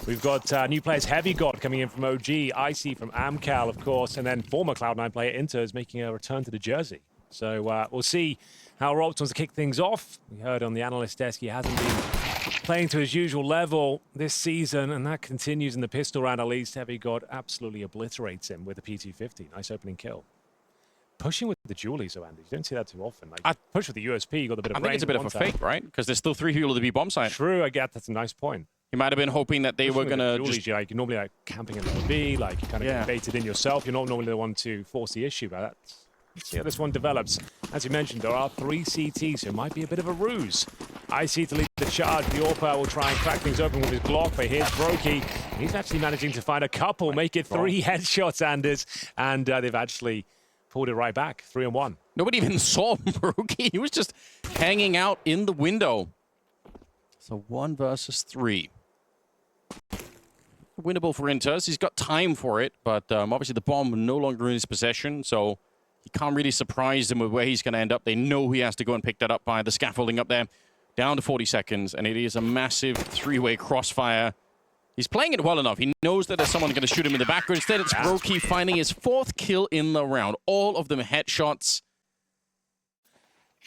We've got new players, Heavy God coming in from OG, Icy from Amcal, of course, and then former Cloud9 player Inter is making a return to the jersey. So we'll see how Ropt wants to kick things off. We heard on the analyst desk he hasn't been playing to his usual level this season, and that continues in the pistol round at least. Heavy God absolutely obliterates him with the P250. Nice opening kill. Pushing with the Julies, though, Andy. You don't see that too often. Like, I push with the USP, you got a bit of range. I think it's a bit of a fake, right? Because there's still 3 people at the B bomb site. True, I get that's a nice point. He might have been hoping that they were going to just... You're normally like camping in the B, like you kind of get baited in yourself. You're not normally the one to force the issue, but let's see how this one develops. As you mentioned, there are 3 CTs, so it might be a bit of a ruse. IC to lead the charge. The Orpa will try and crack things open with his Glock, but here's Brokey. He's actually managing to find a couple, make it 3 headshots, Anders, and they've actually pulled it right back, 3-1. Nobody even saw Brokey. He was just hanging out in the window. So 1 versus 3. Winnable for Inters. He's got time for it, but obviously the bomb no longer in his possession, so you can't really surprise him with where he's going to end up. They know he has to go and pick that up by the scaffolding up there. Down to 40 seconds, and it is a massive 3-way crossfire. He's playing it well enough. He knows that there's someone going to shoot him in the back, but instead it's Brokey finding his 4th kill in the round. All of them headshots.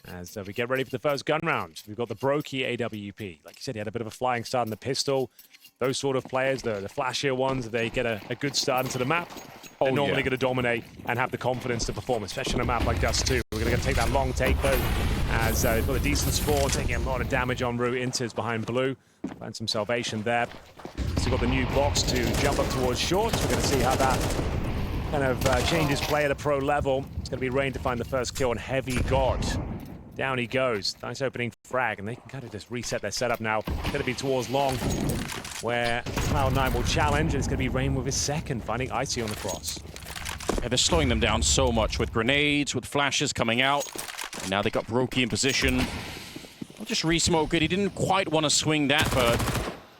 As we get ready for the first gun round, we've got the Brokey AWP. Like you said, he had a bit of a flying start in the pistol. Those sort of players, the flashier ones, they get a good start into the map. They're normally going to dominate and have the confidence to perform, especially on a map like Dust 2. We're going to take that long take, though, as they've got a decent spawn, taking a lot of damage en route. Inter's behind blue. Find some salvation there. Still got the new box to jump up towards short. We're going to see how that kind of changes play at a pro level. It's going to be Rain to find the first kill on Heavy God. Down he goes. Nice opening frag, and they can kind of just reset their setup now. It's going to be towards long, where Cloud9 will challenge, and it's going to be Rain with his 2nd, finding Icy on the cross. Yeah, they're slowing them down so much with grenades, with flashes coming out. And now they got Brokey in position. I'll just re-smoke it. He didn't quite want to swing that, but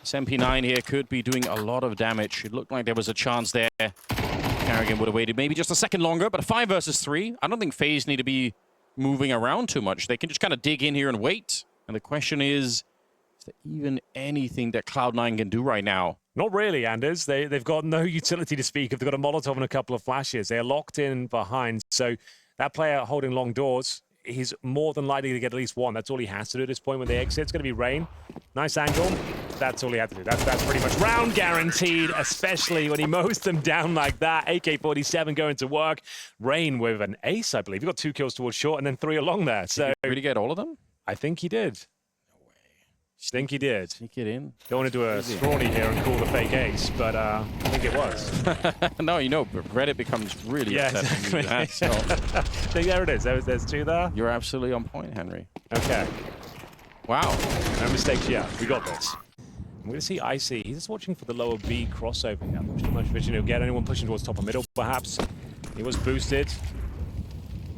this MP9 here could be doing a lot of damage. It looked like there was a chance there. Carrigan would have waited maybe just a second longer, but a 5 versus 3. I don't think FaZe need to be moving around too much. They can just kind of dig in here and wait. And the question is there even anything that Cloud9 can do right now? Not really, Anders. They've got no utility to speak of. They've got a Molotov and a couple of flashes. They're locked in behind. So that player holding long doors, he's more than likely to get at least 1. That's all he has to do at this point when they exit. It's going to be Rain. Nice angle. That's all he had to do. That's pretty much round guaranteed, especially when he mows them down like that. AK-47 going to work. Rain with an ace, I believe. He got 2 kills towards short and then 3 along there. So did he really get all of them? I think he did. No way. Think he did. Sneak it in. Don't want to do a scrawny here and call the fake ace, but I think it was. No, you know, Reddit becomes really upset when you do that. So. I think there it is. There's 2 there. You're absolutely on point, Henry. Okay. Wow. No mistakes yet. We got this. I'm going to see Icy. He's just watching for the lower B crossover here. Not too much vision he'll get. Anyone pushing towards top or middle, perhaps. He was boosted.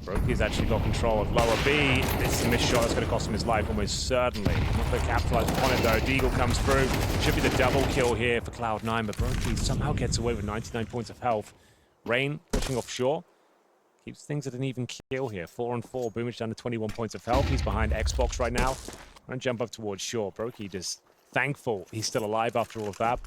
Brokey's actually got control of lower B. This is a missed shot that's going to cost him his life, almost certainly. Not going to capitalize upon it, though. Deagle comes through. Should be the double kill here for Cloud9, but Brokey somehow gets away with 99 points of health. Rain pushing offshore. Keeps things at an even kill here. 4-on-4. Boomage down to 21 points of health. He's behind Xbox right now. And jump up towards shore. Brokey just thankful he's still alive after all of that.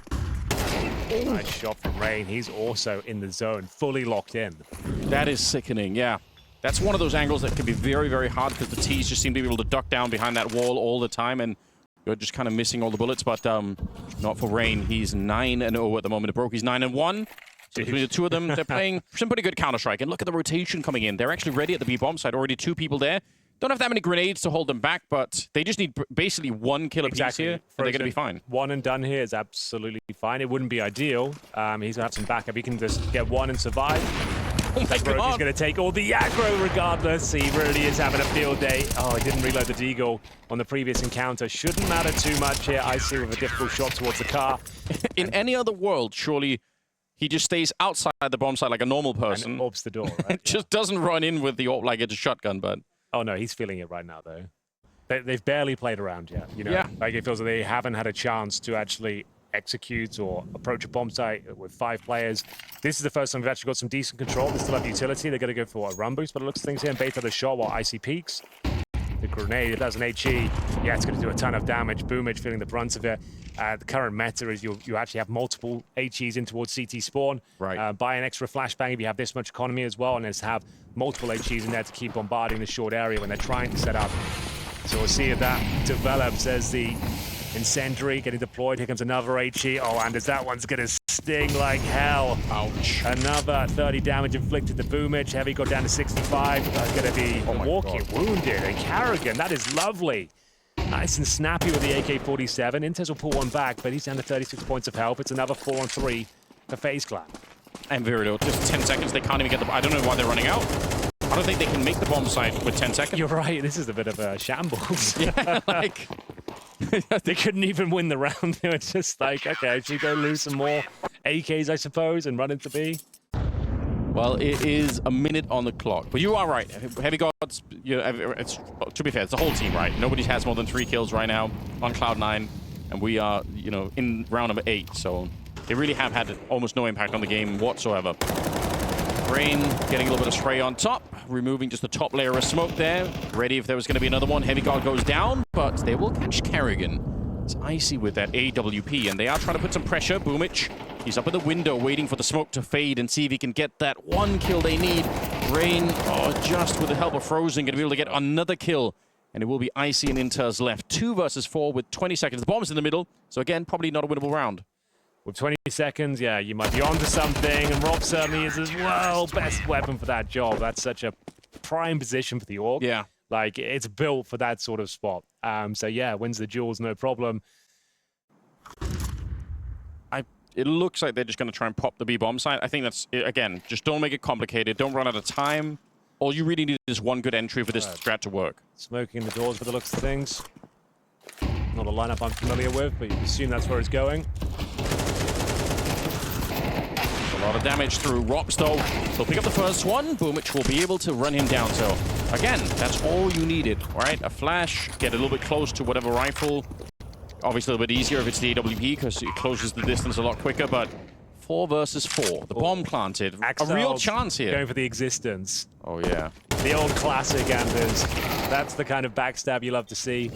Nice shot from Rain. He's also in the zone, fully locked in. That is sickening, yeah. That's one of those angles that can be very, very hard because the T's just seem to be able to duck down behind that wall all the time, and you're just kind of missing all the bullets, but not for Rain. He's 9-0 at the moment. Brokey's 9-1. So between the 2 of them, they're playing some pretty good Counter-Strike. And look at the rotation coming in. They're actually ready at the B-bomb side. Already 2 people there. Don't have that many grenades to hold them back, but they just need basically 1 kill apiece here, and they're going to be fine. 1 and done here is absolutely fine. It wouldn't be ideal. He's going to have some backup. He can just get 1 and survive. Oh my God. He's going to take all the aggro regardless. He really is having a field day. Oh, he didn't reload the Deagle on the previous encounter. Shouldn't matter too much here. Icy with a difficult shot towards the car. In any other world, surely he just stays outside the bomb site like a normal person. And opens the door, right? Just doesn't run in with the AWP like it's a shotgun, but... Oh, no, he's feeling it right now, though. They've barely played around yet, you know? Yeah. Like, it feels like they haven't had a chance to actually execute or approach a bomb site with 5 players. This is the first time we've actually got some decent control. They still have utility. They're going to go for a run boost, but it looks things here and bait out a shot while Icy peaks. the grenade. If that's an HE, yeah, it's going to do a ton of damage. Boomage feeling the brunt of it. The current meta is you actually have multiple HEs in towards CT spawn. Right. Buy an extra flashbang if you have this much economy as well, and just have multiple HEs in there to keep bombarding the short area when they're trying to set up. So we'll see if that develops as the incendiary getting deployed. Here comes another HE. Oh, Anders, that one's going to sting like hell. Ouch. Another 30 damage inflicted to Boomage. Heavy got down to 65. That's going to be walking wounded. And Carrigan, that is lovely. Nice and snappy with the AK-47. Intez will pull one back, but he's down to 36 points of health. It's another 4-on-3 for FaZe Clan. And very little. Just 10 seconds. They can't even get the... I don't know why they're running out. I don't think they can make the bomb site with 10 seconds. You're right. This is a bit of a shambles. Yeah, like... They couldn't even win the round. They were just like, okay, should we go lose some more AKs, I suppose, and run into B? Well, it is a minute on the clock. But you are right. Heavy Gods, you know, to be fair, it's the whole team, right? Nobody has more than 3 kills right now on Cloud9. And we are, you know, in round number 8. So they really have had almost no impact on the game whatsoever. Rain getting a little bit of spray on top, removing just the top layer of smoke there. Ready if there was going to be another one. Heavy Guard goes down, but they will catch Carrigan. It's Icy with that AWP, and they are trying to put some pressure. Boomich, he's up at the window waiting for the smoke to fade and see if he can get that one kill they need. Rain, just with the help of Frozen, going to be able to get another kill. And it will be Icy and Inters left. 2 versus 4 with 20 seconds. The bomb's in the middle, so again, probably not a winnable round. With 20 seconds, yeah, you might be onto something, and Rob certainly is as well. Best weapon for that job. That's such a prime position for the Orc. Yeah. Like, it's built for that sort of spot. So, yeah, wins the duels, no problem. It looks like they're just going to try and pop the B-bomb site. I think that's, again, just don't make it complicated. Don't run out of time. All you really need is one good entry for this strat to work. Smoking the doors for the looks of things. Not a lineup I'm familiar with, but you can assume that's where it's going. A lot of damage through Rops, though. They'll pick up the first one. Boomich will be able to run him down. So, again, that's all you needed, right? A flash, get a little bit close to whatever rifle. Obviously, a little bit easier if it's the AWP because it closes the distance a lot quicker, but 4 versus 4. The bomb planted. A real chance here. Going for the existence. Oh, yeah. The old classic, Anders. That's the kind of backstab you love to see.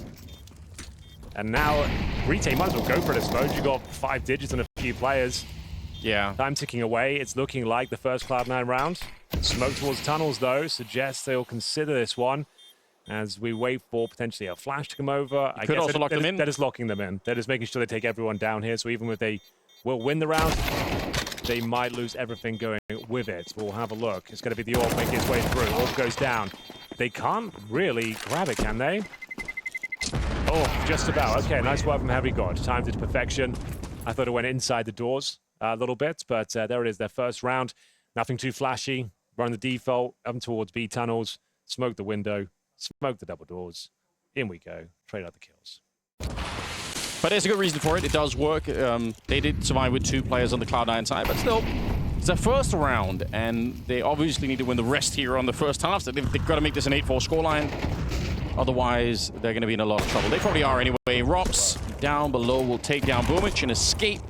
And now, Retake might as well go for this mode. You've got 5 digits and a few players. Yeah. Time ticking away. It's looking like the first Cloud9 round. Smoke towards tunnels, though, suggests they'll consider this one as we wait for potentially a flash to come over. I could guess also lock them in. They're just locking them in. They're just making sure they take everyone down here. So even if they will win the round, they might lose everything going with it. We'll have a look. It's going to be the Orb making its way through. Orb goes down. They can't really grab it, can they? Oh, just about. Okay, nice work from Heavy God. Timed it to perfection. I thought it went inside the doors a little bit, but there it is, their first round. Nothing too flashy. Run the default, up towards B tunnels, smoke the window, smoke the double doors. In we go. Trade out the kills. But there's a good reason for it. It does work. They did survive with 2 players on the Cloud9 side, but still, it's their first round, and they obviously need to win the rest here on the first half. So they've got to make this an 8-4 scoreline. Otherwise, they're going to be in a lot of trouble. They probably are anyway. Rops down below will take down Boomich and escape,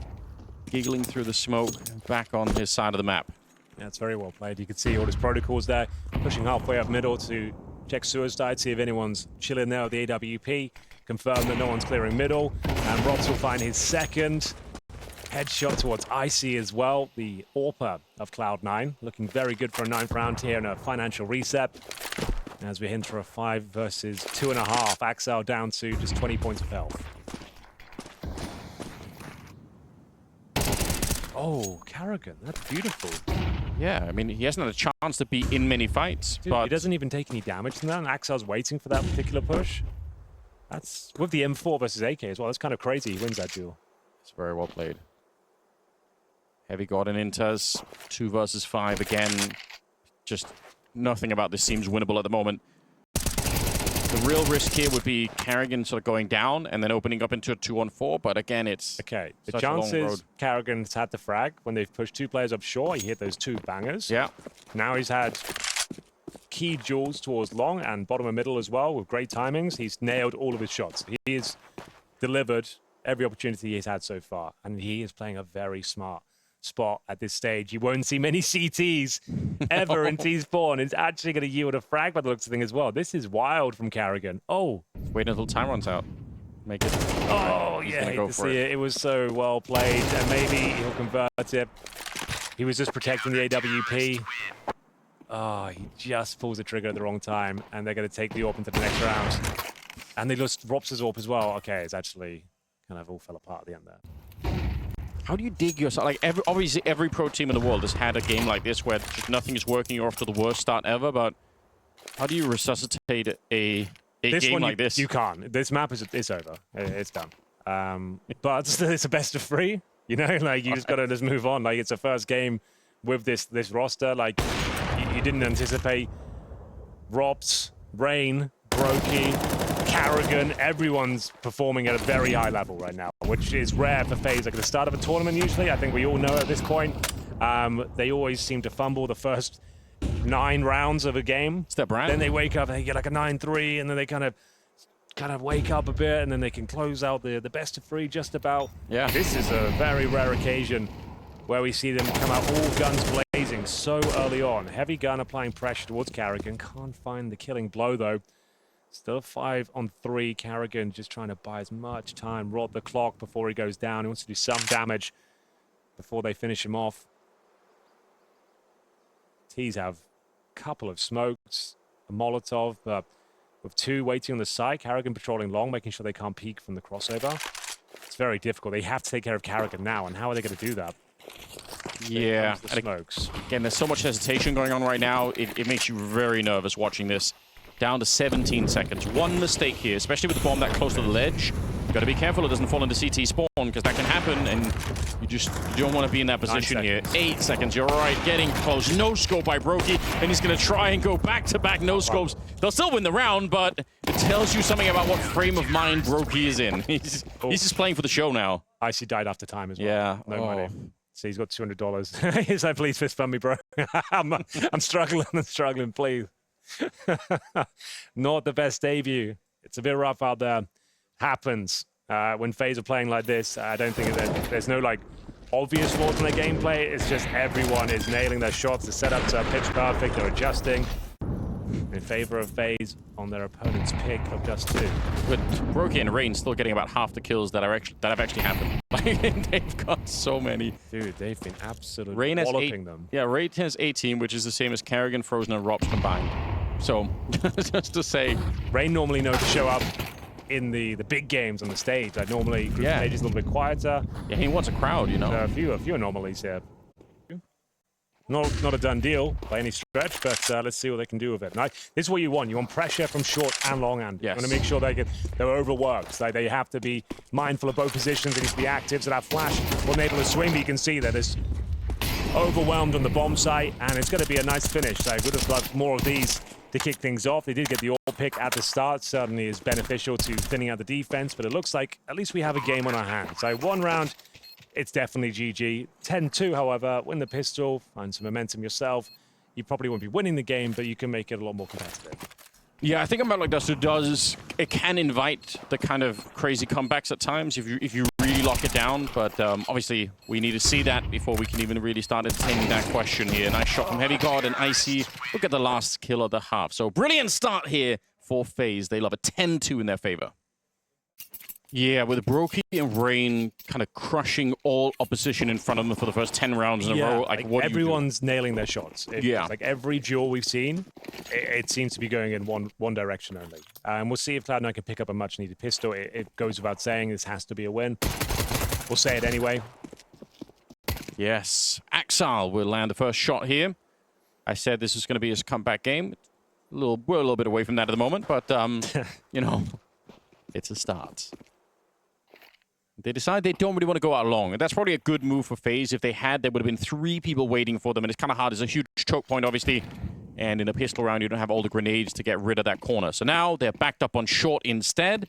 giggling through the smoke back on his side of the map. Yeah, it's very well played. You can see all his protocols there, pushing halfway up middle to check suicide, see if anyone's chilling there with the AWP, confirm that no one's clearing middle, and Rops will find his second. Headshot towards Icy as well, the AWPer of Cloud9, looking very good for a 9th round here and a financial reset. As we hint for a 5 versus 2.5, Axel down to just 20 points of health. Oh, Carrigan, that's beautiful. Yeah, I mean, he hasn't had a chance to be in many fights. Dude, but he doesn't even take any damage from that, and Axel's waiting for that particular push. That's with the M4 versus AK as well. That's kind of crazy. He wins that duel. It's very well played. Heavy God and Inters, 2 versus 5 again. Just nothing about this seems winnable at the moment. The real risk here would be Carrigan sort of going down and then opening up into a 2-on-4, but again, it's okay. The chances Carrigan's had the frag when they've pushed 2 players up short, he hit those 2 bangers. Yeah. Now he's had key duels towards long and bottom and middle as well with great timings. He's nailed all of his shots. He has delivered every opportunity he's had so far, and he is playing a very smart spot at this stage. You won't see many CTs ever in T-spawn. It's actually going to yield a frag by the looks of things as well. This is wild from Karrigan. Oh. Wait until time runs out. Make it. Oh, He's yeah, gonna hate go to for see it. it. It was so well played, and maybe he'll convert it. He was just protecting the AWP. Oh, he just pulls the trigger at the wrong time, and they're going to take the AWP into the next round. And they lost Rops's AWP as well. Okay, it's actually kind of all fell apart at the end there. How do you dig yourself? Like, obviously, every pro team in the world has had a game like this where just nothing is working. You're off to the worst start ever. But how do you resuscitate a game like this? You can't. This map is over. It's done. But it's a best of 3. You know, like you just gotta just move on. Like it's a first game with this roster. Like you didn't anticipate Rops, Rain, Brokey, Karrigan. Everyone's performing at a very high level right now, which is rare for FaZe. Like at the start of a tournament, usually, I think we all know at this point, they always seem to fumble the first 9 rounds of a game. It's their brand. Then they wake up and they get like a 9-3, and then they kind of wake up a bit, and then they can close out the best of 3 just about. Yeah. This is a very rare occasion where we see them come out all guns blazing so early on. Heavy gun applying pressure towards Karrigan. Can't find the killing blow though. Still 5 on 3. Karrigan just trying to buy as much time, rot the clock before he goes down. He wants to do some damage before they finish him off. T's have a couple of smokes, a Molotov, with 2 waiting on the side. Karrigan patrolling long, making sure they can't peek from the crossover. It's very difficult. They have to take care of Karrigan now, and how are they going to do that? Yeah. The smokes. Again, there's so much hesitation going on right now. It makes you very nervous watching this. Down to 17 seconds. One mistake here, especially with the bomb that close to the ledge. You've got to be careful it doesn't fall into CT spawn, because that can happen, and you don't want to be in that position here. 8 seconds, you're right, getting close. No scope by Brokey, and he's going to try and go back-to-back no scopes. They'll still win the round, but it tells you something about what frame of mind Brokey is in. He's just playing for the show now. Icy died after time as well. Yeah. No money. So he's got $200. He's like, please fist bump me, bro. I'm struggling, please. Not the best debut. It's a bit rough out there. Happens when FaZe are playing like this. I don't think there's no like obvious flaws in their gameplay. It's just everyone is nailing their shots. The setups are pitch perfect. They're adjusting in favor of FaZe on their opponent's pick of just 2. But Brokey and Rain still getting about half the kills that have actually happened. Like, they've got so many. Dude, they've been absolutely Rain has walloping them. Yeah, Rain has 18, which is the same as Karrigan, Frozen, and Rops combined. So, just to say, Rain normally knows to show up in the big games on the stage. Like normally, group stage is a little bit quieter. Yeah, he wants a crowd, you know. A few anomalies here. Not a done deal by any stretch, but let's see what they can do with it. Now, this is what you want. You want pressure from short and long end. Yes. You want to make sure they're overworked. Like they have to be mindful of both positions. They need to be active, so that flash will enable a swing. But you can see that it's overwhelmed on the bomb site, and it's going to be a nice finish. I would have loved more of these to kick things off. They did get the all pick at the start. Certainly is beneficial to thinning out the defense, but it looks like at least we have a game on our hands. So 1 round, it's definitely GG. 10-2, however, win the pistol, find some momentum yourself. You probably won't be winning the game, but you can make it a lot more competitive. Yeah, I think about like Duster does. It can invite the kind of crazy comebacks at times if you really lock it down. But obviously, we need to see that before we can even really start entertaining that question here. Nice shot from Heavy God and Icy. Look at the last kill of the half. So brilliant start here for FaZe. They love a 10-2 in their favor. Yeah, with Brokey and Rain kind of crushing all opposition in front of them for the first 10 rounds in a row. Like what everyone's nailing their shots. Yeah. Like every duel we've seen, it seems to be going in one direction only. And we'll see if Cloud9 can pick up a much-needed pistol. It goes without saying this has to be a win. We'll say it anyway. Yes. Axal will land the first shot here. I said this is going to be his comeback game. We're a little bit away from that at the moment, but, you know, it's a start. They decide they don't really want to go out long, and that's probably a good move for FaZe. If they had, there would have been 3 people waiting for them, and it's kind of hard. There's a huge choke point, obviously, and in a pistol round, you don't have all the grenades to get rid of that corner. So now they're backed up on short instead.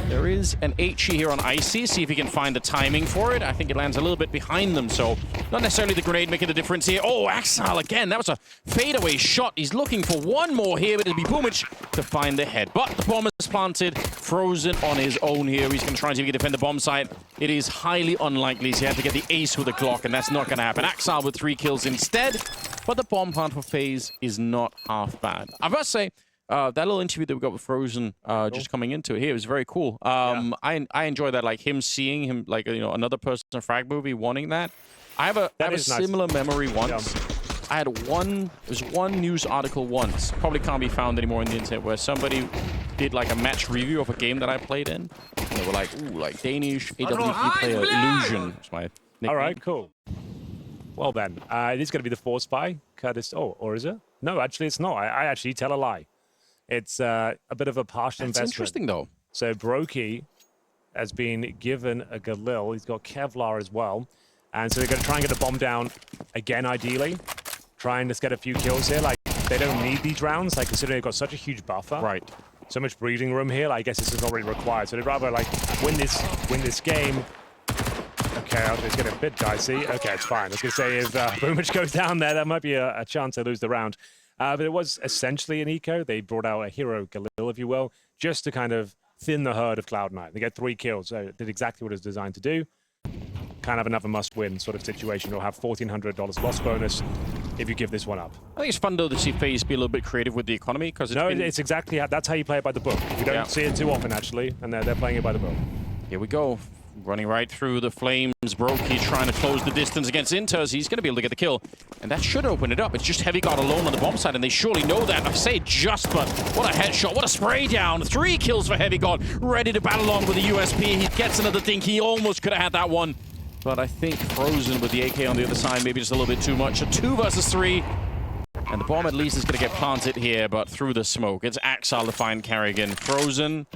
There is an HE here on Icy. See if he can find the timing for it. I think it lands a little bit behind them, so not necessarily the grenade making the difference here. Oh, Axal again. That was a fadeaway shot. He's looking for one more here, but it'll be Boomich to find the head. But the bomb is planted. Frozen on his own here. He's going to try and see if he can defend the bomb site. It is highly unlikely. So he had to get the ace with a Glock, and that's not going to happen. Axal with 3 kills instead. But the bomb plant for FaZe is not half bad. I must say, that little interview that we got with Frozen just coming into it here was very cool. I enjoy that, like him seeing him, like, you know, another person in a frag movie wanting that. I have a similar memory once. I had there was one news article once, probably can't be found anymore in the internet, where somebody did like a match review of a game that I played in. And they were like, ooh, like Danish AWP player Illusion. That's my nickname. All right, cool. Well then, it is going to be the Force Spy, Curtis. Oh, or is it? No, actually it's not. I actually tell a lie. It's a bit of a partial investment. That's interesting, though. So Brokey has been given a Galil. He's got Kevlar as well. And so they're going to try and get the bomb down again, ideally. Trying to get a few kills here. Like, they don't need these rounds, like, considering they've got such a huge buffer. Right. So much breathing room here. Like, I guess this is not really required. So they'd rather, like, win this game. Okay, it's getting a bit dicey. Okay, it's fine. I was going to say, if Boomich goes down there, that might be a chance to lose the round. But it was essentially an eco. They brought out a hero Galil, if you will, just to kind of thin the herd of Cloud9. They get 3 kills, so it did exactly what it was designed to do. Kind of another must-win sort of situation. You'll have $1,400 loss bonus if you give this one up. I think it's fun, though, to see FaZe be a little bit creative with the economy, because it's exactly that's how you play it by the book. We don't see it too often, actually, and they're playing it by the book. Here we go. Running right through the flames. Brokey trying to close the distance against Inters. He's going to be able to get the kill. And that should open it up. It's just Heavy God alone on the bomb side, and they surely know that. I say just, but what a headshot. What a spray down. 3 kills for Heavy God. Ready to battle on with the USP. He gets another dink. He almost could have had that one. But I think Frozen with the AK on the other side, maybe just a little bit too much. A 2 versus 3. And the bomb at least is going to get planted here, but through the smoke. It's Axal to find Carrigan. Frozen.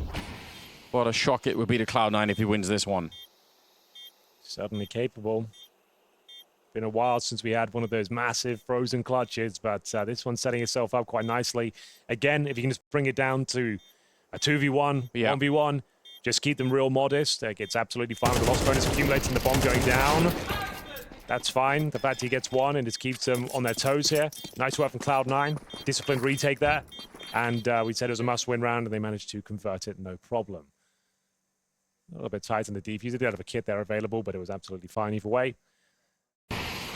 What a shock it would be to Cloud9 if he wins this one. Certainly capable. Been a while since we had one of those massive Frozen clutches, but this one's setting itself up quite nicely. Again, if you can just bring it down to a 2v1, 1v1, just keep them real modest. It's absolutely fine with the loss bonus accumulating, the bomb going down. That's fine. The fact he gets one and just keeps them on their toes here. Nice work from Cloud9. Disciplined retake there. And we said it was a must-win round, and they managed to convert it, no problem. A little bit tight on the defuse. They did have a kit there available, but it was absolutely fine either way.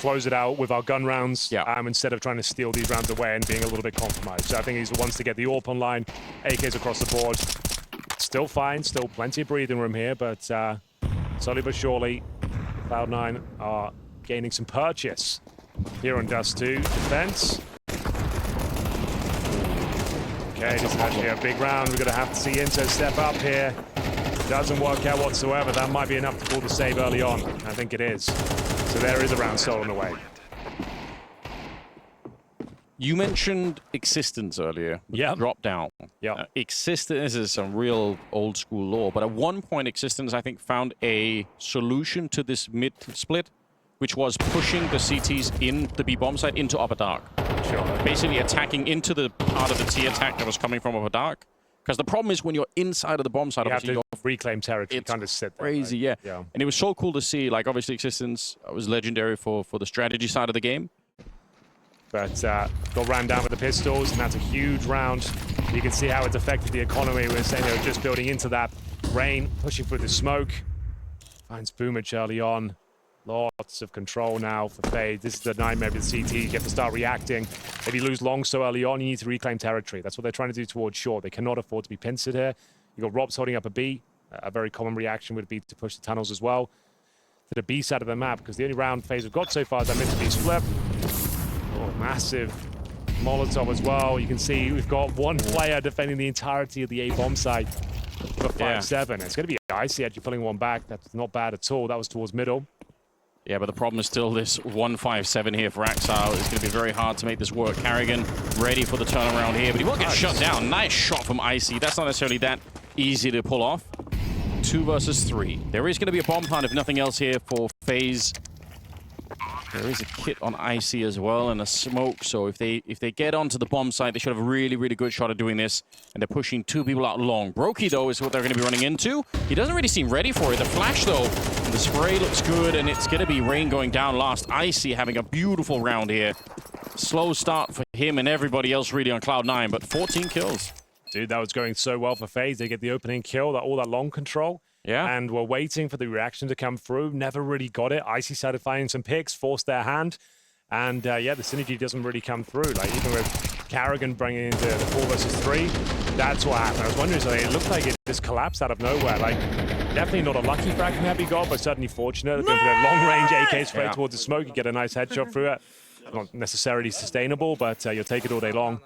Close it out with our gun rounds instead of trying to steal these rounds away and being a little bit compromised. So I think he wants to get the AWP online, AKs across the board. Still fine, still plenty of breathing room here, but slowly but surely, Cloud9 are gaining some purchase here on Dust 2. Defense. Okay, this is actually a big round. We're going to have to see Inter step up here. Doesn't work out whatsoever. That might be enough to pull the save early on. I think it is. So there is a round stolen away. You mentioned Existence earlier. Yeah. Drop down. Yeah. Existence is some real old school lore, but at one point Existence, I think, found a solution to this mid split, which was pushing the CTs in the B bomb site into Upper Dark. Sure. Basically attacking into the part of the T attack that was coming from Upper Dark. Because the problem is when you're inside of the bomb site, you have to reclaim territory. You can't just sit there. Crazy, right? yeah. And it was so cool to see. Like, obviously, Existence was legendary for the strategy side of the game. But got ran down with the pistols, and that's a huge round. You can see how it's affected the economy. We're saying they were just building into that. Rain pushing through the smoke. Finds Boomich early on. Lots of control now for FaZe. This is the nightmare with CT. You have to start reacting. If you lose long so early on, you need to reclaim territory. That's what they're trying to do towards short. They cannot afford to be pincered here. You've got Robs holding up a B. A very common reaction would be to push the tunnels as well to the B side of the map, because the only round FaZe have got so far is that mid-to-B flip. Oh, massive Molotov as well. You can see we've got one player defending the entirety of the A bomb site for 5-7. It's going to be icy actually pulling one back. That's not bad at all. That was towards middle. Yeah, but the problem is still this 1-5-7 here for Axal. It's going to be very hard to make this work. Carrigan ready for the turnaround here, but he won't get shut down. Nice shot from Icy. That's not necessarily that easy to pull off. 2 versus 3. There is going to be a bomb plant, if nothing else, here for FaZe. There is a kit on Icy as well and a smoke, so if they get onto the bomb site, they should have a really, really good shot at doing this. And they're pushing 2 people out long. Brokey, though, is what they're going to be running into. He doesn't really seem ready for it. The flash, though, the spray looks good, and it's going to be Rain going down last. Icy having a beautiful round here. Slow start for him and everybody else really on Cloud9, but 14 kills. Dude, that was going so well for FaZe. They get the opening kill, all that long control. Yeah. And we're waiting for the reaction to come through. Never really got it. Icy started finding some picks, forced their hand. And yeah, the synergy doesn't really come through. Like, even with Carrigan bringing into the 4 versus 3, that's what happened. I was wondering, so it looked like it just collapsed out of nowhere. Like, definitely not a lucky frag from Happy God, but certainly fortunate. Going for that long-range AK straight towards the smoke. You get a nice headshot through it. Not necessarily sustainable, but you'll take it all day long.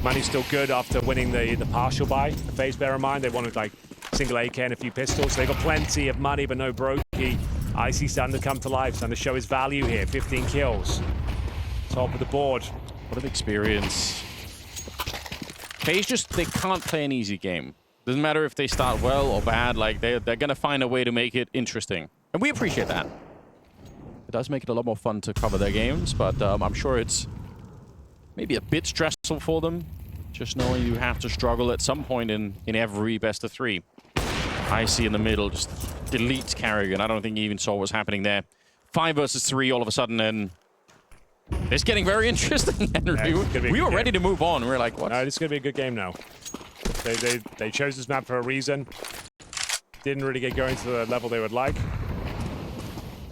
Money's still good after winning the partial buy. The FaZe, bear in mind, they wanted like single AK and a few pistols. So they got plenty of money, but no Brokey. Icy starting to come to life, starting to show his value here. 15 kills. Top of the board. What an experience. FaZe they can't play an easy game. Doesn't matter if they start well or bad, like they're going to find a way to make it interesting. And we appreciate that. It does make it a lot more fun to cover their games, but I'm sure it's maybe a bit stressful for them, just knowing you have to struggle at some point in every best of 3. Icy in the middle just deletes Carrigan. I don't think he even saw what was happening there. 5 versus 3 all of a sudden, and it's getting very interesting, Henry. Yeah, we were ready to move on. We were like, what? No, this is going to be a good game now. They chose this map for a reason. Didn't really get going to the level they would like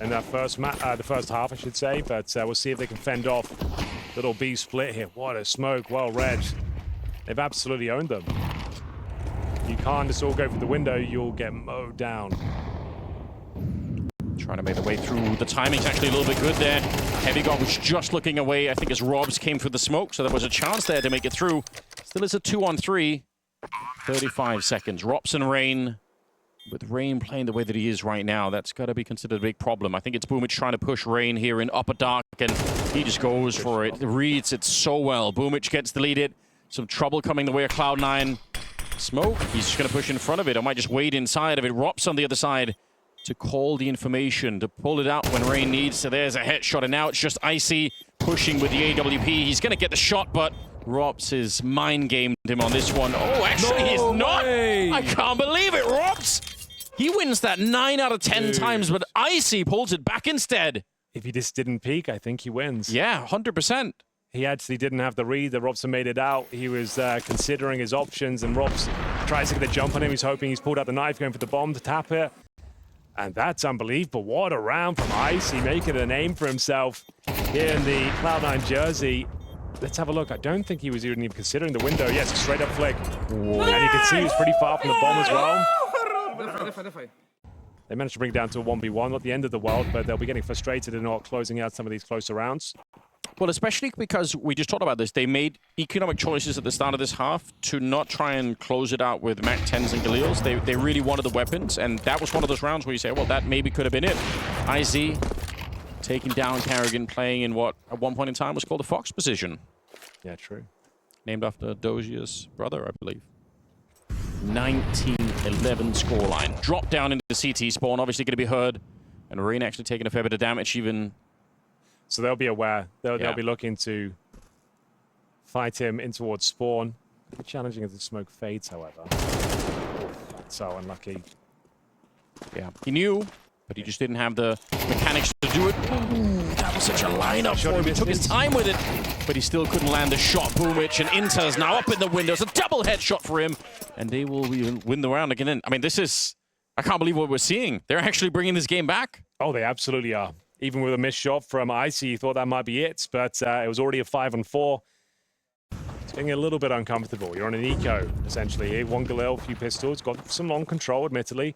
in that the first half, I should say, but we'll see if they can fend off little B split here. What a smoke, well read. They've absolutely owned them. You can't just all go for the window, you'll get mowed down. Trying to make the way through. The timing's actually a little bit good there. Heavy God was just looking away, I think, as Robs came through the smoke, so there was a chance there to make it through. Still is a 2-on-3. 35 seconds. Rops and Rain. With Rain playing the way that he is right now, that's got to be considered a big problem. I think it's Boomich trying to push Rain here in upper dark, and he just goes for it. Reads it so well. Boomich gets deleted. Some trouble coming the way of Cloud9. Smoke, he's just going to push in front of it. I might just wait inside of it. Rops on the other side to call the information, to pull it out when Rain needs. So there's a headshot, and now it's just Icy pushing with the AWP. He's going to get the shot, but Rops is mind-gamed him on this one. Oh, actually, he's not. I can't believe it, Rops. He wins that 9 out of 10 times, but Icy pulls it back instead. If he just didn't peek, I think he wins. Yeah, 100%. He actually didn't have the read that Robson made it out. He was considering his options, and Robs tries to get a jump on him. He's hoping he's pulled out the knife, going for the bomb to tap it. And that's unbelievable. What a round from Icy, making a name for himself here in the Cloud9 jersey. Let's have a look. I don't think he was even considering the window. Yes, a straight up flick. Whoa. And you can see he was pretty far from the bomb as well. They managed to bring it down to a 1v1, not the end of the world, but they'll be getting frustrated and not closing out some of these closer rounds. Well, especially because we just talked about this. They made economic choices at the start of this half to not try and close it out with Mac 10s and Galils. They really wanted the weapons, and that was one of those rounds where you say, well, that maybe could have been it. IZ taking down Carrigan, playing in what at one point in time was called the Fox position. Yeah, true. Named after Dozia's brother, I believe. 19-11 scoreline. Drop down into the CT spawn, obviously going to be heard. And Rain actually taking a fair bit of damage even. So they'll be aware. They'll be looking to fight him in towards spawn. Challenging as the smoke fades, however. Oh, that's so unlucky. Yeah, he knew, but he just didn't have the mechanics to do it. Ooh, that was such a lineup for him. He took his time with it, but he still couldn't land the shot. Boomich and Inter's now up in the windows. A double headshot for him, and they will win the round again. I mean, this is... I can't believe what we're seeing. They're actually bringing this game back. Oh, they absolutely are. Even with a missed shot from Icy, you thought that might be it, but it was already a 5-on-4. It's getting a little bit uncomfortable. You're on an eco, essentially. Here, one Galil, a few pistols. Got some long control, admittedly.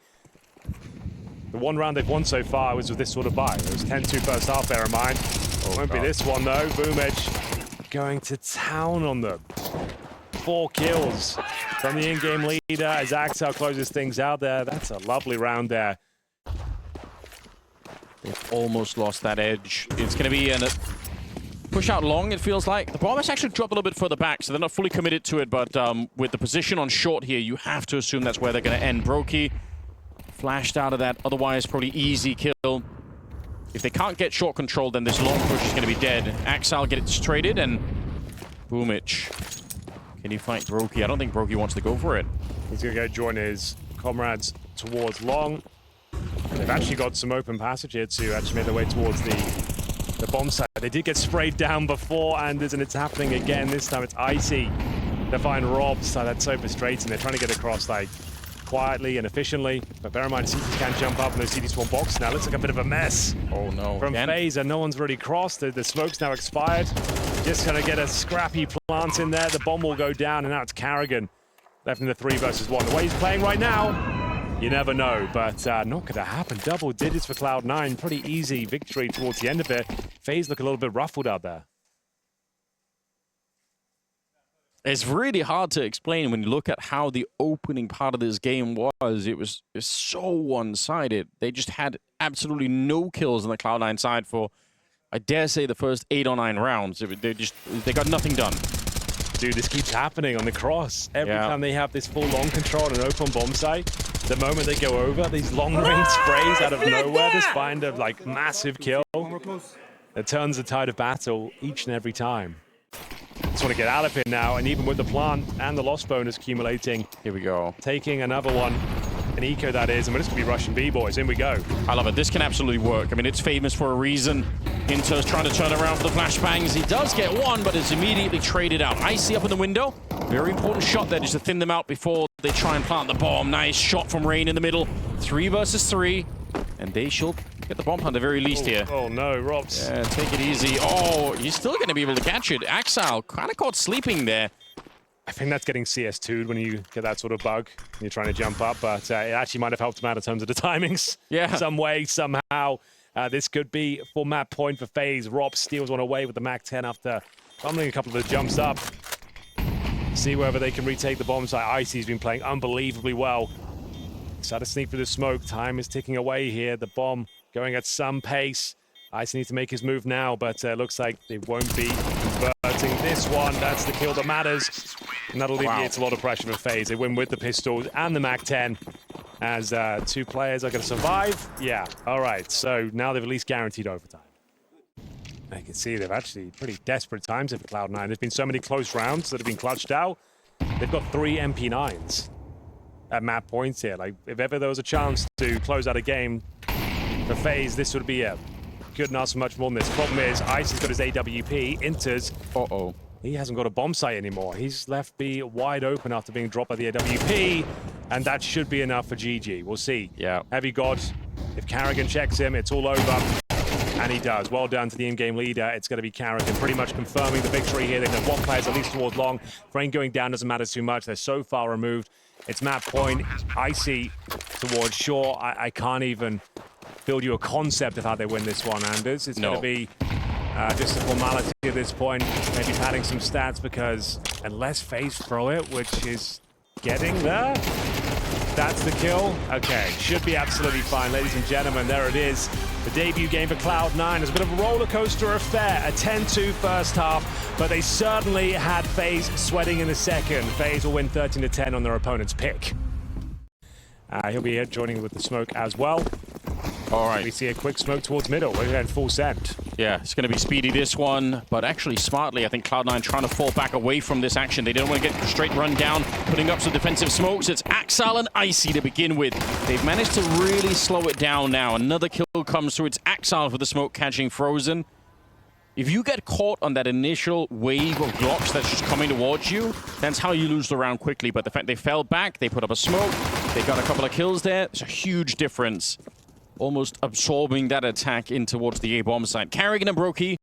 The one round they've won so far was with this sort of buy. It was 10-2 first half, bear in mind. Won't be this one, though. Boomich going to town on them. 4 kills from the in-game leader as Axel closes things out there. That's a lovely round there. They've almost lost that edge. It's going to be a push out long, it feels like. The bomb has actually dropped a little bit further back, so they're not fully committed to it, but with the position on short here, you have to assume that's where they're going to end. Brokey flashed out of that otherwise probably easy kill. If they can't get short control, then this long push is going to be dead. Axal gets traded, and Boomich. Can he fight Brokey? I don't think Brokey wants to go for it. He's going to go join his comrades towards long. They've actually got some open passage here to actually make their way towards the bomb site. They did get sprayed down before, Anders, and it's happening again. This time it's Icy. They find Rob, so that's so frustrating. They're trying to get across like quietly and efficiently, but bear in mind, CTs can't jump up in those CT spawn box now. Looks like a bit of a mess. Oh no! From FaZe, and no one's really crossed. The smoke's now expired. Just gonna get a scrappy plant in there. The bomb will go down, and now it's Carrigan left in the 3 versus 1. The way he's playing right now, you never know, but not gonna happen. Double digits for Cloud9. Pretty easy victory towards the end of it. FaZe look a little bit ruffled out there. It's really hard to explain when you look at how the opening part of this game was. It was so one-sided. They just had absolutely no kills on the Cloud9 side for, I dare say, the first 8 or 9 rounds. They got nothing done. Dude, this keeps happening on the cross. Every time they have this full long control and an open bomb site, the moment they go over, these long-range sprays out of nowhere just find a like massive kill. It turns the tide of battle each and every time. Just want to get out of it now, and even with the plant and the loss bonus accumulating, here we go. Taking another one, an eco that is, and we're just going to be rushing B-boys. In we go. I love it. This can absolutely work. I mean, it's famous for a reason. Inter's trying to turn around for the flashbangs. He does get one, but it's immediately traded out. Icy up in the window. Very important shot there just to thin them out before they try and plant the bomb. Nice shot from Rain in the middle. 3 versus 3, and they should get the bomb at the very least here. Oh no, Robs. Yeah, take it easy. Oh, he's still going to be able to catch it. Axal kind of caught sleeping there. I think that's getting CS2'd when you get that sort of bug and you're trying to jump up, but it actually might have helped him out in terms of the timings. Yeah. Some way, somehow. This could be full map point for FaZe. Rob steals one away with the Mac 10 after fumbling a couple of the jumps up. See whether they can retake the bomb site. Icy's been playing unbelievably well. Started to sneak through the smoke. Time is ticking away here. The bomb going at some pace. Icy needs to make his move now, but looks like they won't be converting this one. That's the kill that matters. And that alleviates a lot of pressure for FaZe. They win with the pistols and the Mac 10 as 2 players are going to survive. Yeah, all right. So now they've at least guaranteed overtime. I can see they've actually pretty desperate times for Cloud9. There's been so many close rounds that have been clutched out. They've got 3 MP9s at map points here. Like, if ever there was a chance to close out a game for FaZe, this would be it. Couldn't ask for much more than this. Problem is, Ice has got his AWP. Inter's. He hasn't got a bomb site anymore. He's left B wide open after being dropped by the AWP, and that should be enough for GG. We'll see. Yeah. Heavy God. If Carrigan checks him, it's all over. And he does. Well done to the in-game leader. It's going to be Carrigan pretty much confirming the victory here. They have 1 player at least towards long. Frame going down doesn't matter too much. They're so far removed. It's map point. Icy towards shore. I can't even build you a concept of how they win this one, Anders. It's going to be just a formality at this point. Maybe padding some stats because unless FaZe throw it, which is getting there, that's the kill. Okay, should be absolutely fine. Ladies and gentlemen, there it is. The debut game for Cloud9 is a bit of a roller coaster affair. A 10-2 first half, but they certainly had FaZe sweating in the second. FaZe will win 13-10 on their opponent's pick. He'll be here joining with the smoke as well. All right. We see a quick smoke towards middle. We're going full send. Yeah, it's going to be speedy this one, but actually smartly, I think Cloud9 trying to fall back away from this action. They don't want to get straight run down, putting up some defensive smokes. It's Axal and Icy to begin with. They've managed to really slow it down now. Another kill comes through. It's Axal for the smoke catching Frozen. If you get caught on that initial wave of Glocks that's just coming towards you, that's how you lose the round quickly. But the fact they fell back, they put up a smoke, they got a couple of kills there. It's a huge difference. Almost absorbing that attack in towards the A-bomb side. Carrigan and Brokey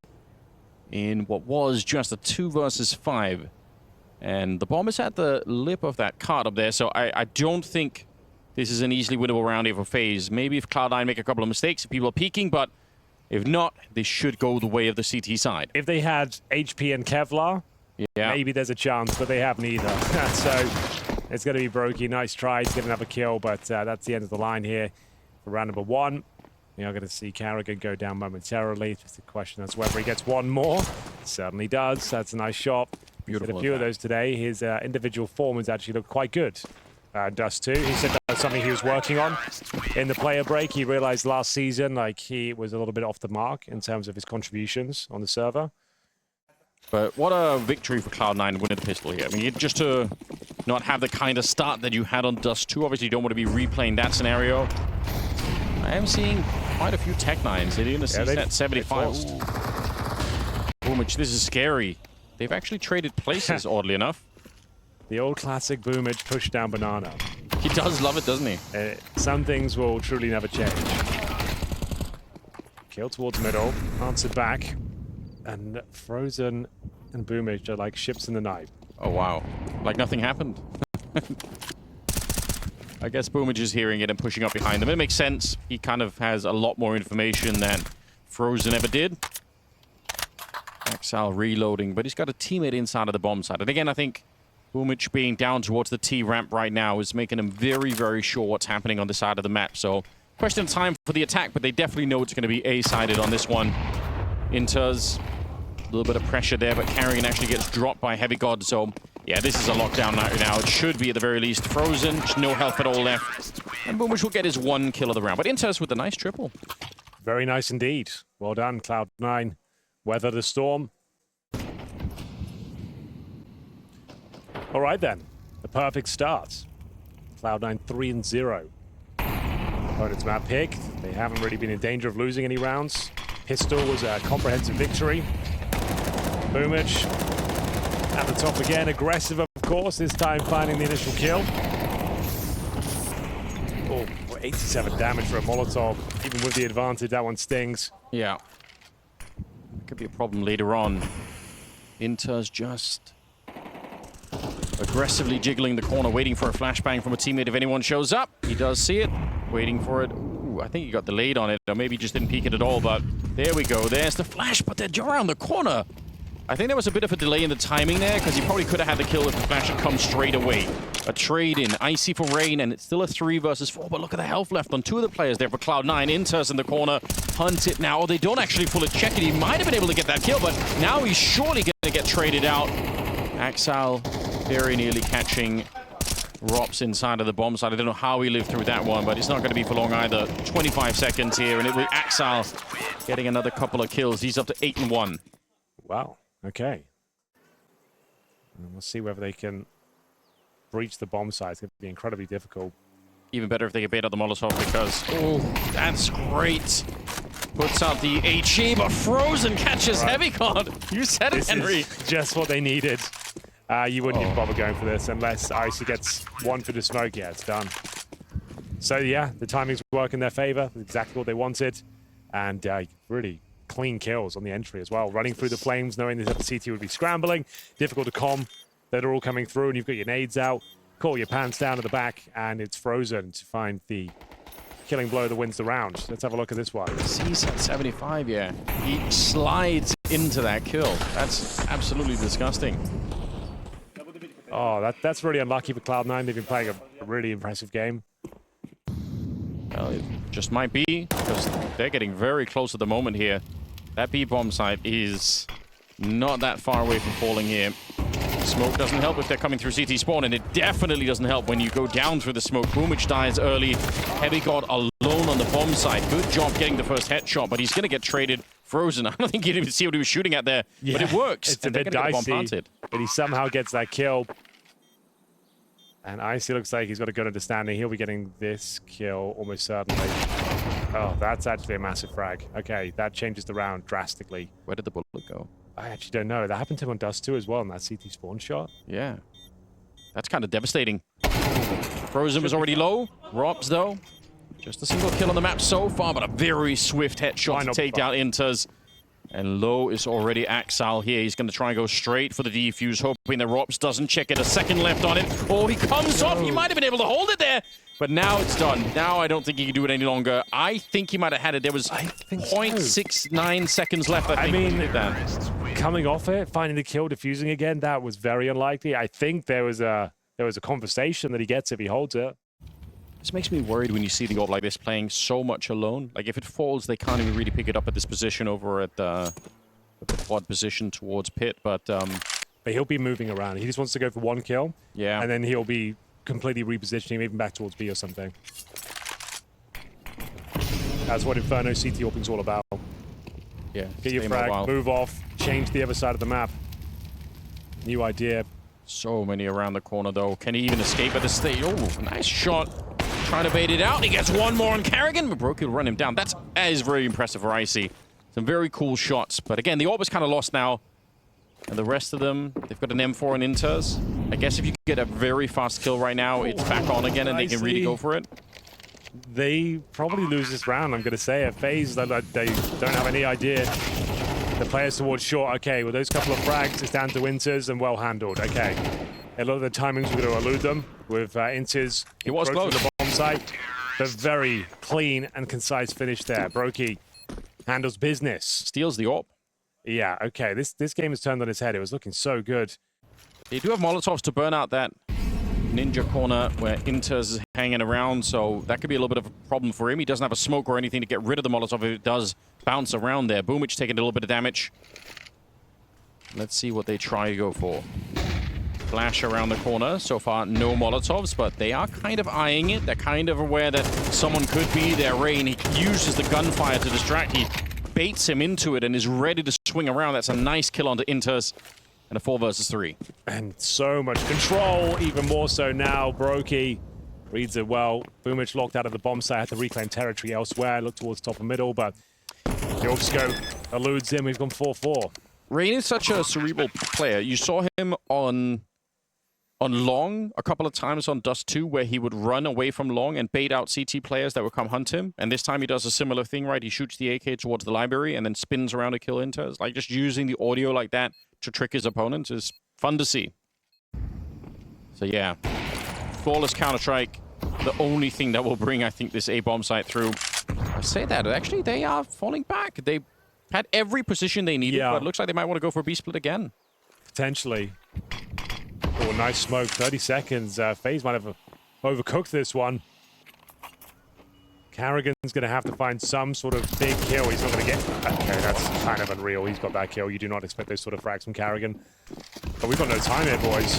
in what was just a 2 versus 5. And the bomb is at the lip of that cart up there, so I don't think this is an easily winnable round here for FaZe. Maybe if Cloud9 make a couple of mistakes, if people are peeking, but if not, they should go the way of the CT side. If they had HP and Kevlar, maybe there's a chance, but they have neither. So it's going to be Brokey. Nice try to get another kill, but that's the end of the line here. For round number 1, we are going to see Carrigan go down momentarily. Just a question as to whether he gets one more. Certainly does. That's a nice shot. Beautiful. A few of those today. His individual form has actually looked quite good. Dust too. He said Dust that's something he was working on in the player break. He realized last season, like, he was a little bit off the mark in terms of his contributions on the server. But what a victory for Cloud9 winning the pistol here. I mean, just to not have the kind of start that you had on Dust 2. Obviously, you don't want to be replaying that scenario. I am seeing quite a few Tech9s. They're in the CSET 75. Boomage, this is scary. They've actually traded places, oddly enough. The old classic Boomage push down banana. He does love it, doesn't he? Some things will truly never change. Kill towards middle, answered back. And Frozen and Boomage are like ships in the night. Oh, wow. Like nothing happened. I guess Boomage is hearing it and pushing up behind them. It makes sense. He kind of has a lot more information than Frozen ever did. Axal reloading, but he's got a teammate inside of the bomb side. And again, I think Boomage being down towards the T ramp right now is making him very, very sure what's happening on this side of the map. So, question of time for the attack, but they definitely know it's going to be A-sided on this one. Inters, a little bit of pressure there, but Carrion actually gets dropped by Heavy God. So, yeah, this is a lockdown right now. It should be, at the very least, Frozen. Just no health at all left. And Boomage will get his one kill of the round. But Inters with a nice triple. Very nice indeed. Well done, Cloud9. Weather the storm. All right, then. The perfect start. Cloud9 3-0. Opponent's map pick. They haven't really been in danger of losing any rounds. Pistol was a comprehensive victory. Boomage at the top again. Aggressive, of course. This time finding the initial kill. Oh, 87 damage for a Molotov. Even with the advantage, that one stings. Yeah. Could be a problem later on. Inter's just aggressively jiggling the corner, waiting for a flashbang from a teammate if anyone shows up. He does see it, waiting for it. Ooh, I think he got delayed on it, or maybe just didn't peek it at all, but there we go. There's the flash, but they're around the corner. I think there was a bit of a delay in the timing there, because he probably could have had the kill if the flash had come straight away. A trade in, Icy for Rain, and it's still a 3 versus 4, but look at the health left on 2 of the players there for Cloud9. Inter's in the corner, hunt it now. They don't actually fully check it. He might have been able to get that kill, but now he's surely going to get traded out. Axal very nearly catching Rops inside of the bomb side. I don't know how he lived through that one, but it's not going to be for long either. 25 seconds here, and with Axal getting another couple of kills. He's up to 8-1. Wow. Okay. And we'll see whether they can breach the bomb site. It's going to be incredibly difficult. Even better if they can bait out the Molotov, because, oh, that's great. Puts out the HE, but Frozen catches Heavy God. You said it, Henry. This is just what they needed. You wouldn't even bother going for this unless Icy gets one through the smoke. Yeah, it's done. So, yeah, the timings work in their favor. Exactly what they wanted. And really clean kills on the entry as well. Running through the flames, knowing that the CT would be scrambling. Difficult to comm. They're all coming through, and you've got your nades out. Call your pants down at the back, and it's Frozen to find the killing blow that wins the round. Let's have a look at this one. He's at 75, yeah. He slides into that kill. That's absolutely disgusting. Oh, that's really unlucky for Cloud9. They've been playing a really impressive game. Well, it just might be, because they're getting very close at the moment here. That B-bomb site is not that far away from falling here. Smoke doesn't help if they're coming through CT spawn, and it definitely doesn't help when you go down through the smoke. Boomage dies early. Heavy God alone on the bomb site. Good job getting the first headshot, but he's going to get traded. Frozen. I don't think he didn't even see what he was shooting at there, but it works. It's a bit dicey, but he somehow gets that kill. And Icy looks like he's got a good understanding. He'll be getting this kill almost certainly. Oh, that's actually a massive frag. Okay, that changes the round drastically. Where did the bullet go? I actually don't know. That happened to him on Dust 2 as well in that CT spawn shot. Yeah. That's kind of devastating. Frozen was already low. Rops, though. Just a single kill on the map so far, but a very swift headshot to take down Inters. And low is already Axal here. He's going to try and go straight for the defuse, hoping that Rops doesn't check it. A second left on it. Oh, he comes off. He might have been able to hold it there. But now it's done. Now I don't think he can do it any longer. I think he might have had it. There was 0.69 seconds left. I mean, he did that. Coming off it, finding the kill, defusing again, that was very unlikely. I think there was a conversation that he gets if he holds it. This makes me worried when you see the orb like this playing so much alone. Like, if it falls, they can't even really pick it up at this position over at the quad position towards pit. But he'll be moving around. He just wants to go for one kill. Yeah. And then he'll be completely repositioning, even back towards B or something. That's what Inferno CT Opening's all about. Yeah. Get your frag, move off, change the other side of the map. New idea. So many around the corner, though. Can he even escape at this stage? Oh, nice shot. Trying to bait it out. He gets one more on Carrigan, but Brokey will run him down. That is very impressive for Icy. Some very cool shots. But again, the orb is kind of lost now. And the rest of them, they've got an M4 and Inters. I guess if you get a very fast kill right now, it's back on again and they can really go for it. They probably lose this round, I'm going to say. At FaZe, they don't have any idea. The players towards short, okay, well, those couple of frags, it's down to Inters and well handled. Okay. A lot of the timings we're going to elude them with Inters. It was close. The bomb site, but very clean and concise finish there. Brokey handles business. Steals the orb. Yeah, okay. This game has turned on its head. It was looking so good. They do have Molotovs to burn out that ninja corner where Inters is hanging around, so that could be a little bit of a problem for him. He doesn't have a smoke or anything to get rid of the Molotov if it does bounce around there. Boomich taking a little bit of damage. Let's see what they try to go for. Flash around the corner. So far, no Molotovs, but they are kind of eyeing it. They're kind of aware that someone could be their Rain. He uses the gunfire to distract. He baits him into it and is ready to swing around. That's a nice kill onto Inters. And a 4 versus 3. And so much control, even more so now. Brokey reads it well. Boomich locked out of the bomb site, had to reclaim territory elsewhere. Look towards top and middle, but the orb scope eludes him. We've gone 4-4. Rain is such a cerebral player. You saw him on Long a couple of times on Dust 2, where he would run away from Long and bait out CT players that would come hunt him. And this time he does a similar thing, right? He shoots the AK towards the library and then spins around to kill Inters. Like, just using the audio like that to trick his opponents is fun to see. So yeah, flawless Counter-Strike. The only thing that will bring, I think, this A-bomb site through. I say that, actually, they are falling back. They had every position they needed, but it looks like they might want to go for a B-split again. Potentially. Oh, nice smoke. 30 seconds. FaZe might have overcooked this one. Carrigan's going to have to find some sort of big kill. He's not going to get... Okay, that's kind of unreal. He's got that kill. You do not expect those sort of frags from Carrigan. But we've got no time here, boys.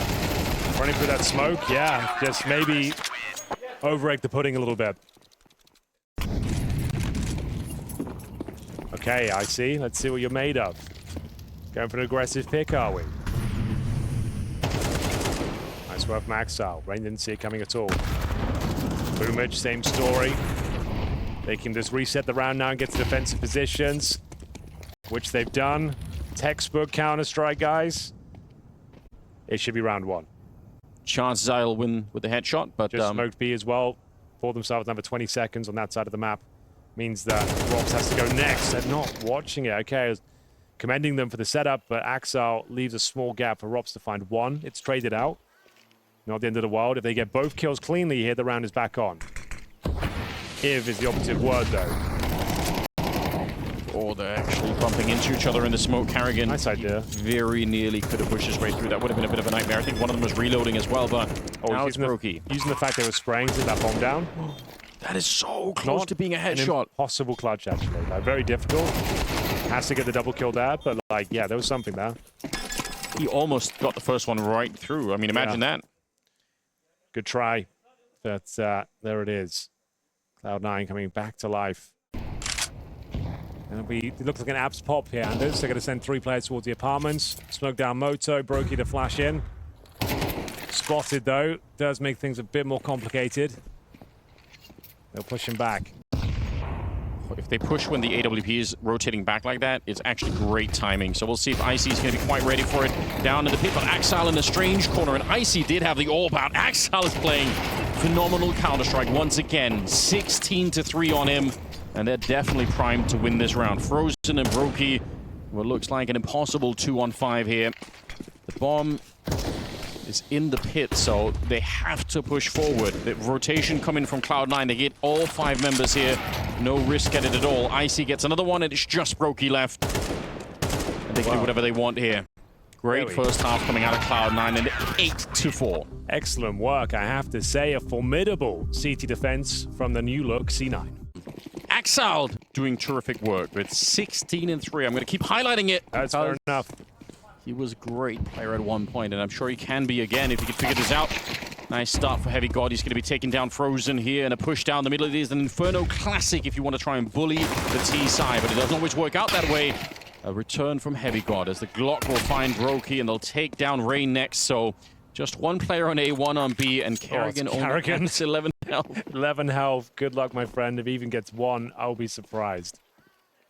Running through that smoke, yeah. Just maybe over-egg the pudding a little bit. Okay, I see. Let's see what you're made of. Going for an aggressive pick, are we? Nice work, Maxwell. Rain didn't see it coming at all. Boomich, same story. They can just reset the round now and get to defensive positions, which they've done. Textbook Counter-Strike, guys. It should be round 1. Chances I'll win with the headshot, but... Just smoked B as well. For themselves another 20 seconds on that side of the map. Means that Robs has to go next. They're not watching it. Okay, I was commending them for the setup, but Axel leaves a small gap for Robs to find 1. It's traded out. Not the end of the world. If they get both kills cleanly here, the round is back on. If is the operative word, though. Or they're actually bumping into each other in the smoke. Carrigan, nice idea. Very nearly could have pushed his way through. That would have been a bit of a nightmare. I think one of them was reloading as well, but now it's Brokey. Using the fact they were spraying to that bomb down. That is so close to being a headshot. Impossible clutch, actually. Like, very difficult. Has to get the double kill there, but like, yeah, there was something there. He almost got the first one right through. I mean, imagine that. Good try. But there it is. Cloud9 coming back to life. It looks like an abs pop here, Anders. They're going to send 3 players towards the apartments. Smoke down Moto, Brokey to flash in. Spotted, though. Does make things a bit more complicated. They'll push him back. If they push when the AWP is rotating back like that, it's actually great timing. So we'll see if Icy is going to be quite ready for it. Down in the pit, but Axel in a strange corner, and Icy did have the orb out. Axel is playing phenomenal Counter-Strike once again. 16-3 on him, and they're definitely primed to win this round. Frozen and Brokey, what looks like an impossible 2-on-5 here. The bomb is in the pit, so they have to push forward. The rotation coming from Cloud9. They get all 5 members here. No risk at it at all. Icy gets another one, and it's just Brokey left. And they can do whatever they want here. Great first half coming out of Cloud9, and 8-4. Excellent work, I have to say. A formidable CT defense from the new look C9. Axel doing terrific work with 16-3. I'm going to keep highlighting it. That's fair enough. He was a great player at one point, and I'm sure he can be again if he can figure this out. Nice start for Heavy God. He's going to be taking down Frozen here, and a push down the middle. It is an Inferno classic if you want to try and bully the T side, but it doesn't always work out that way. A return from Heavy God as the Glock will find Brokey, and they'll take down Rain next. So just one player on A, one on B, and Carrigan only has 11 health. 11 health. Good luck, my friend. If he even gets one, I'll be surprised.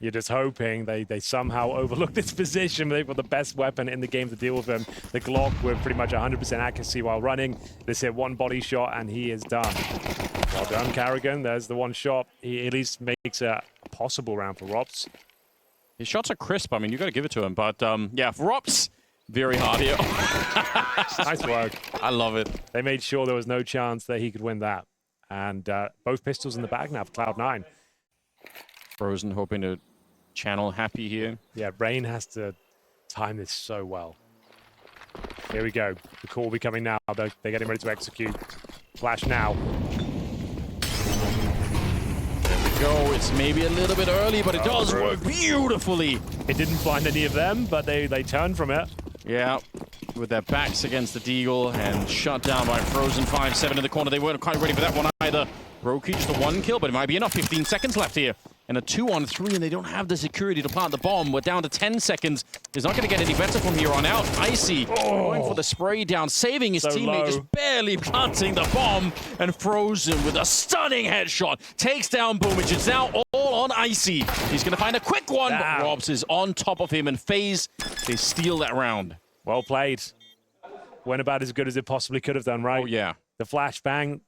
You're just hoping they somehow overlook this position. They've got the best weapon in the game to deal with him. The Glock with pretty much 100% accuracy while running. This hit one body shot, and he is done. Well done, Carrigan. There's the one shot. He at least makes a possible round for Rops. His shots are crisp. I mean, you got to give it to him. But yeah, for Rops, very hard here. Nice work. I love it. They made sure there was no chance that he could win that. And both pistols in the bag now for Cloud9. Frozen hoping to channel Happy here. Yeah, Rain has to time this so well. Here we go. The call will be coming now. They're getting ready to execute. Flash now. There we go. It's maybe a little bit early, but it does work beautifully. It didn't find any of them, but they turned from it. Yeah, with their backs against the Deagle and shut down by Frozen. 5-7 in the corner. They weren't quite ready for that one either. Brokey just the one kill, but it might be enough. 15 seconds left here. And a 2-on-3, and they don't have the security to plant the bomb. We're down to 10 seconds. It's not going to get any better from here on out. Icy going for the spray down, saving his teammate, just barely planting the bomb. And Frozen with a stunning headshot takes down Boomage. It's now all on Icy. He's going to find a quick one, but Robs is on top of him. And FaZe, they steal that round. Well played. Went about as good as it possibly could have done, right? Oh, yeah. The flashbang.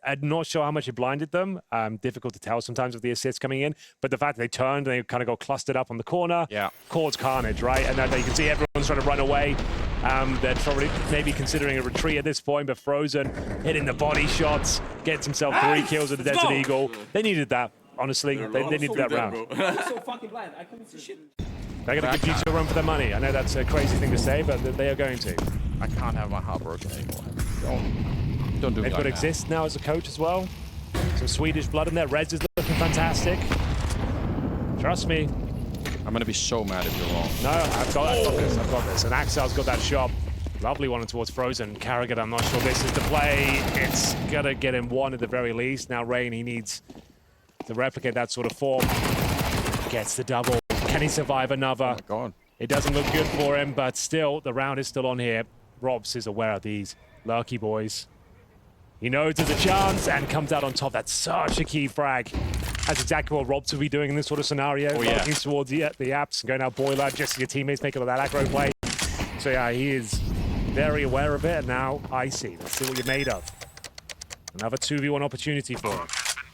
I'm not sure how much it blinded them. Difficult to tell sometimes with the assists coming in. But the fact that they turned and they kind of got clustered up on the corner caused carnage, right? And then you can see everyone's trying to run away. They're probably maybe considering a retreat at this point, but Frozen hitting the body shots, gets himself 3 kills with the Desert Eagle. They needed that, honestly. They needed that round. So fucking blind. I couldn't see shit. They're going to give you a run for their money. I know that's a crazy thing to say, but they are going to. I can't have my heart broken anymore. Don't do it. They've got Exist now as a coach as well. Some Swedish blood in there. Rez is looking fantastic. Trust me. I'm going to be so mad if you're wrong. No, I've got this. I've got this. And Axel's got that shot. Lovely one towards Frozen. Carrigan, I'm not sure this is the play. It's going to get him one at the very least. Now Rain, he needs to replicate that sort of form. Gets the double. Can he survive another? Oh my God. It doesn't look good for him, but still, the round is still on here. Robs is aware of these lurky boys. He knows there's a chance and comes out on top. That's such a key frag. That's exactly what Robs would be doing in this sort of scenario. Looking towards the apps and going out boiler just so your teammates make it with that aggro play. So yeah, he is very aware of it. And now Icy. Let's see what you're made of. Another 2v1 opportunity for him.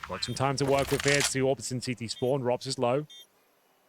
Got some time to work with here. It's the Orbits in CT spawn. Robs is low.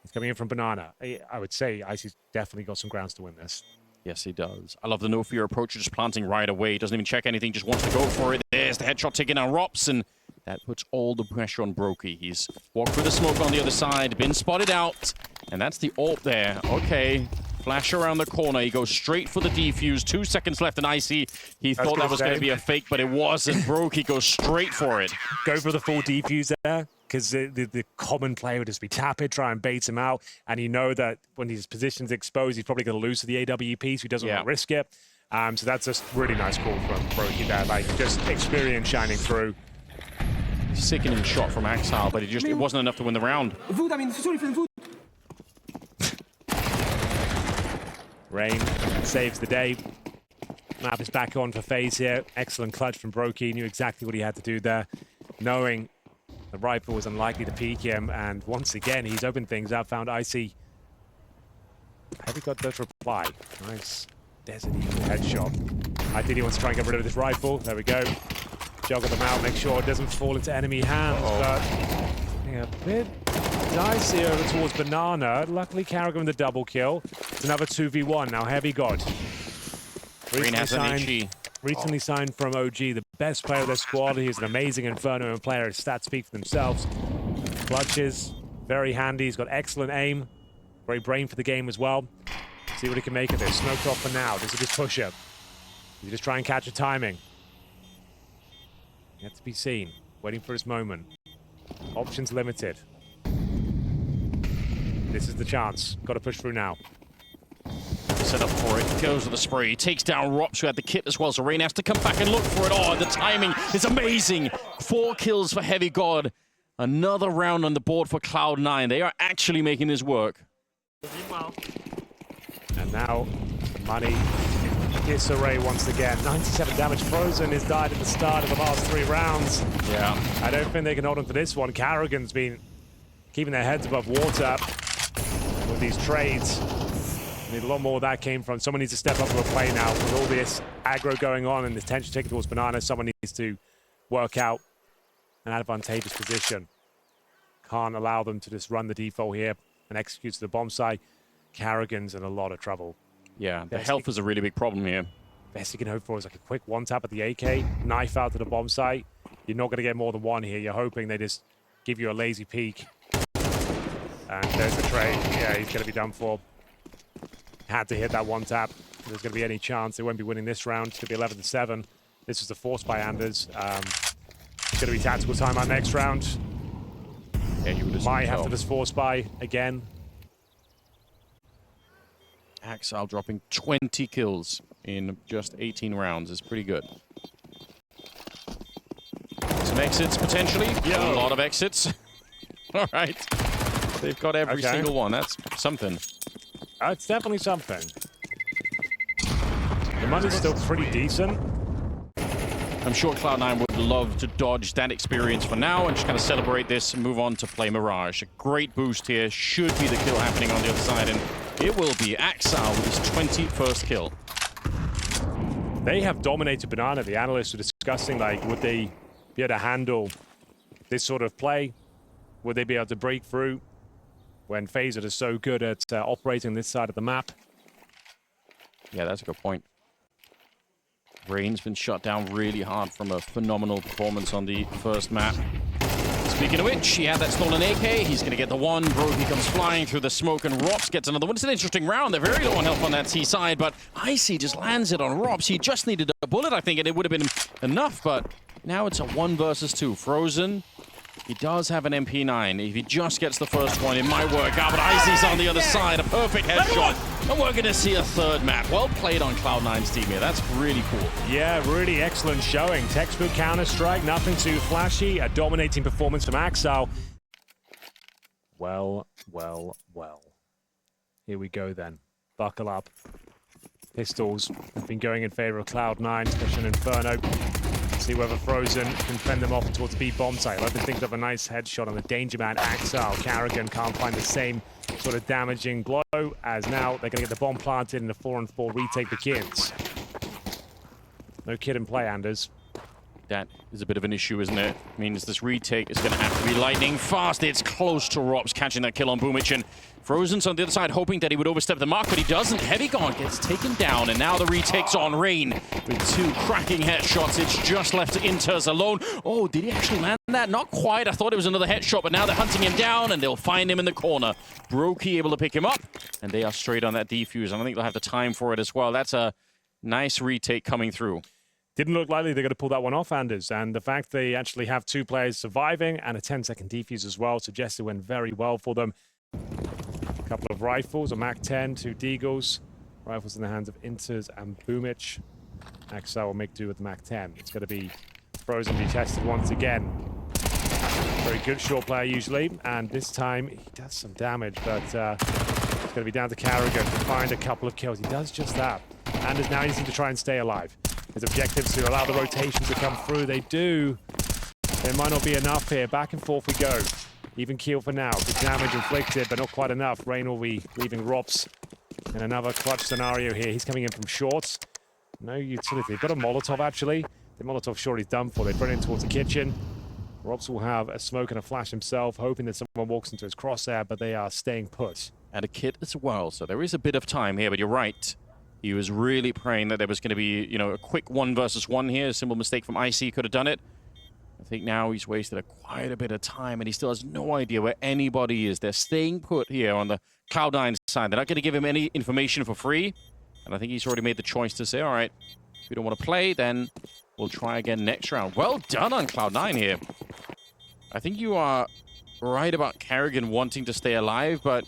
He's coming in from Banana. I would say Icy's definitely got some grounds to win this. Yes, he does. I love the no-fear approach, just planting right away. He doesn't even check anything, just wants to go for it. There's the headshot taken on Rops, and that puts all the pressure on Brokey. He's walked through the smoke on the other side, been spotted out, and that's the ult there. Okay, flash around the corner. He goes straight for the defuse. 2 seconds left, and Icy, he thought that was going to be a fake, but it wasn't. Brokey goes straight for it. Go for the full defuse there. Because the common play would just be tap it, try and bait him out. And you know that when his position's exposed, he's probably going to lose to the AWP, so he doesn't want to risk it. So that's a really nice call from Brokey there. Like, just experience shining through. Sickening shot from Axel, but it wasn't enough to win the round. Rain saves the day. Map is back on for FaZe here. Excellent clutch from Brokey. Knew exactly what he had to do there. Knowing the rifle was unlikely to peek him, and once again, he's opened things up, found Icy. Heavy got the reply. Nice Desert Eagle headshot. Ideally wants to try and get rid of this rifle. There we go. Juggle them out, make sure it doesn't fall into enemy hands, but a bit dicey over towards Banana. Luckily, Carrigan with the double kill. It's another 2v1. Now, Heavy God. Green has an HE. Recently signed from OG, the best player of their squad. He's an amazing Inferno player. His stats speak for themselves. Clutches, very handy. He's got excellent aim. Great brain for the game as well. See what he can make of this. Smoked off for now. Does he just push it? Does he just try and catch a timing? Yet to be seen. Waiting for his moment. Options limited. This is the chance. Got to push through now. set up for it. Goes with the spray. He takes down Rops, who had the kit as well. So Rain has to come back and look for it. Oh, the timing is amazing. 4 kills for Heavy God. Another round on the board for Cloud9. They are actually making this work. And now, money in disarray once again. 97 damage. Frozen has died at the start of the last 3 rounds. Yeah. I don't think they can hold on to this one. Carrigan's been keeping their heads above water with these trades. I mean, a lot more of that came from. Someone needs to step up to a play now with all this aggro going on and this tension taken towards Banana. Someone needs to work out an advantageous position. Can't allow them to just run the default here and execute to the bomb site. Carrigan's in a lot of trouble. Yeah, the health is a really big problem here. Best you can hope for is like a quick one tap at the AK, knife out to the bomb site. You're not going to get more than one here. You're hoping they just give you a lazy peek. And there's the trade. Yeah, he's going to be done for. Had to hit that one tap. If there's going to be any chance they won't be winning this round. It's going to be 11-7. This is the force by Anders. It's going to be tactical time our next round. Yeah, you would might have to just force by again. Axal dropping 20 kills in just 18 rounds is pretty good. Some exits potentially. Yeah, a lot of exits. All right. They've got every single one. That's something. It's definitely something. The money's still pretty decent. I'm sure Cloud9 would love to dodge that experience for now and just kind of celebrate this and move on to play Mirage. A great boost here. Should be the kill happening on the other side, and it will be Axal with his 21st kill. They have dominated Banana. The analysts were discussing, like, would they be able to handle this sort of play? Would they be able to break through when FaZe is so good at operating this side of the map? Yeah, that's a good point. Rain's been shut down really hard from a phenomenal performance on the first map. Speaking of which, he had that stolen AK. He's going to get the one. Brody comes flying through the smoke, and Rops gets another one. It's an interesting round. They're very low on health on that T side, but Icy just lands it on Rops. He just needed a bullet, I think, and it would have been enough, but now it's a 1 versus 2. Frozen. He does have an MP9. If he just gets the first one, it might work out, but Icy's on the other side. A perfect headshot. And we're going to see a third map. Well played on Cloud9's team here. That's really cool. Yeah, really excellent showing. Textbook Counter-Strike, nothing too flashy. A dominating performance from Axal. Well, well, well. Here we go then. Buckle up. Pistols have been going in favor of Cloud9, especially in Inferno. See whether Frozen can fend them off towards the B bomb site. Love to think of a nice headshot on the danger man Axal. Carrigan can't find the same sort of damaging blow, as now they're going to get the bomb planted and the 4-on-4 retake begins. No kid in play, Anders. That is a bit of an issue, isn't it? Means this retake is going to have to be lightning fast. It's close to Rops catching that kill on Boomich, and Frozen's on the other side hoping that he would overstep the mark, but he doesn't. Heavy God gets taken down, and now the retake's on Rain with 2 cracking headshots. It's just left to Inters alone. Oh, did he actually land that? Not quite. I thought it was another headshot, but now they're hunting him down, and they'll find him in the corner. Brokey able to pick him up, and they are straight on that defuse. I don't think they'll have the time for it as well. That's a nice retake coming through. Didn't look likely they're going to pull that one off, Anders. And the fact they actually have 2 players surviving and a 10-second defuse as well suggests it went very well for them. A couple of rifles, a MAC-10, 2 Deagles. Rifles in the hands of Inters and Boomich. Axal will make do with the MAC-10. It's going to be Frozen be tested once again. Very good short player usually, and this time he does some damage, but it's going to be down to Carrigan to find a couple of kills. He does just that. Anders now needs to try and stay alive. His objective is to allow the rotations to come through. They do. There might not be enough here. Back and forth we go. Even keel for now. Good damage inflicted, but not quite enough. Rain will be leaving Rops in another clutch scenario here. He's coming in from shorts. No utility. They've got a Molotov, actually. The Molotov short he's done for. They've run in towards the kitchen. Rops will have a smoke and a flash himself, hoping that someone walks into his crosshair, but they are staying put. And a kit as well, so there is a bit of time here, but you're right. He was really praying that there was going to be, you know, a quick 1 versus 1 here. A simple mistake from Icy could have done it. I think now he's wasted quite a bit of time, and he still has no idea where anybody is. They're staying put here on the Cloud9 side. They're not going to give him any information for free. And I think he's already made the choice to say, all right, if you don't want to play, then we'll try again next round. Well done on Cloud9 here. I think you are right about Carrigan wanting to stay alive, but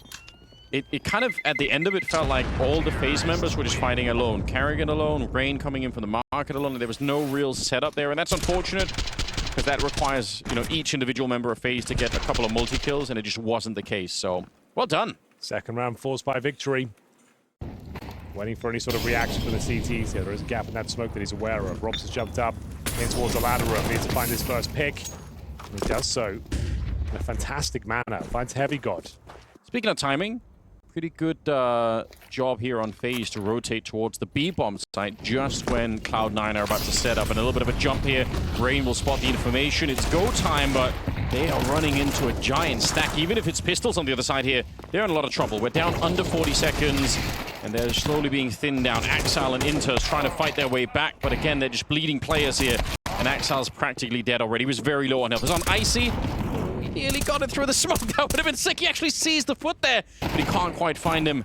it kind of, at the end of it, felt like all the FaZe members were just fighting alone. Karrigan alone, Rain coming in from the market alone, and there was no real setup there, and that's unfortunate, because that requires, you know, each individual member of FaZe to get a couple of multi-kills, and it just wasn't the case, so well done. Second round forced by victory. Waiting for any sort of reaction from the CTs here. There is a gap in that smoke that he's aware of. Robs has jumped up in towards the ladder room. Needs to find his first pick. And he does so in a fantastic manner. Finds Heavy God. Speaking of timing, pretty good job here on FaZe to rotate towards the B-bomb site just when Cloud9 are about to set up. And a little bit of a jump here. Rain will spot the information. It's go time, but they are running into a giant stack. Even if it's pistols on the other side here, they're in a lot of trouble. We're down under 40 seconds, and they're slowly being thinned down. Axal and Inters trying to fight their way back, but again, they're just bleeding players here. And Axal's practically dead already. He was very low on health. It was on Icy. He nearly got it through the smoke. That would have been sick. He actually sees the foot there, but he can't quite find him.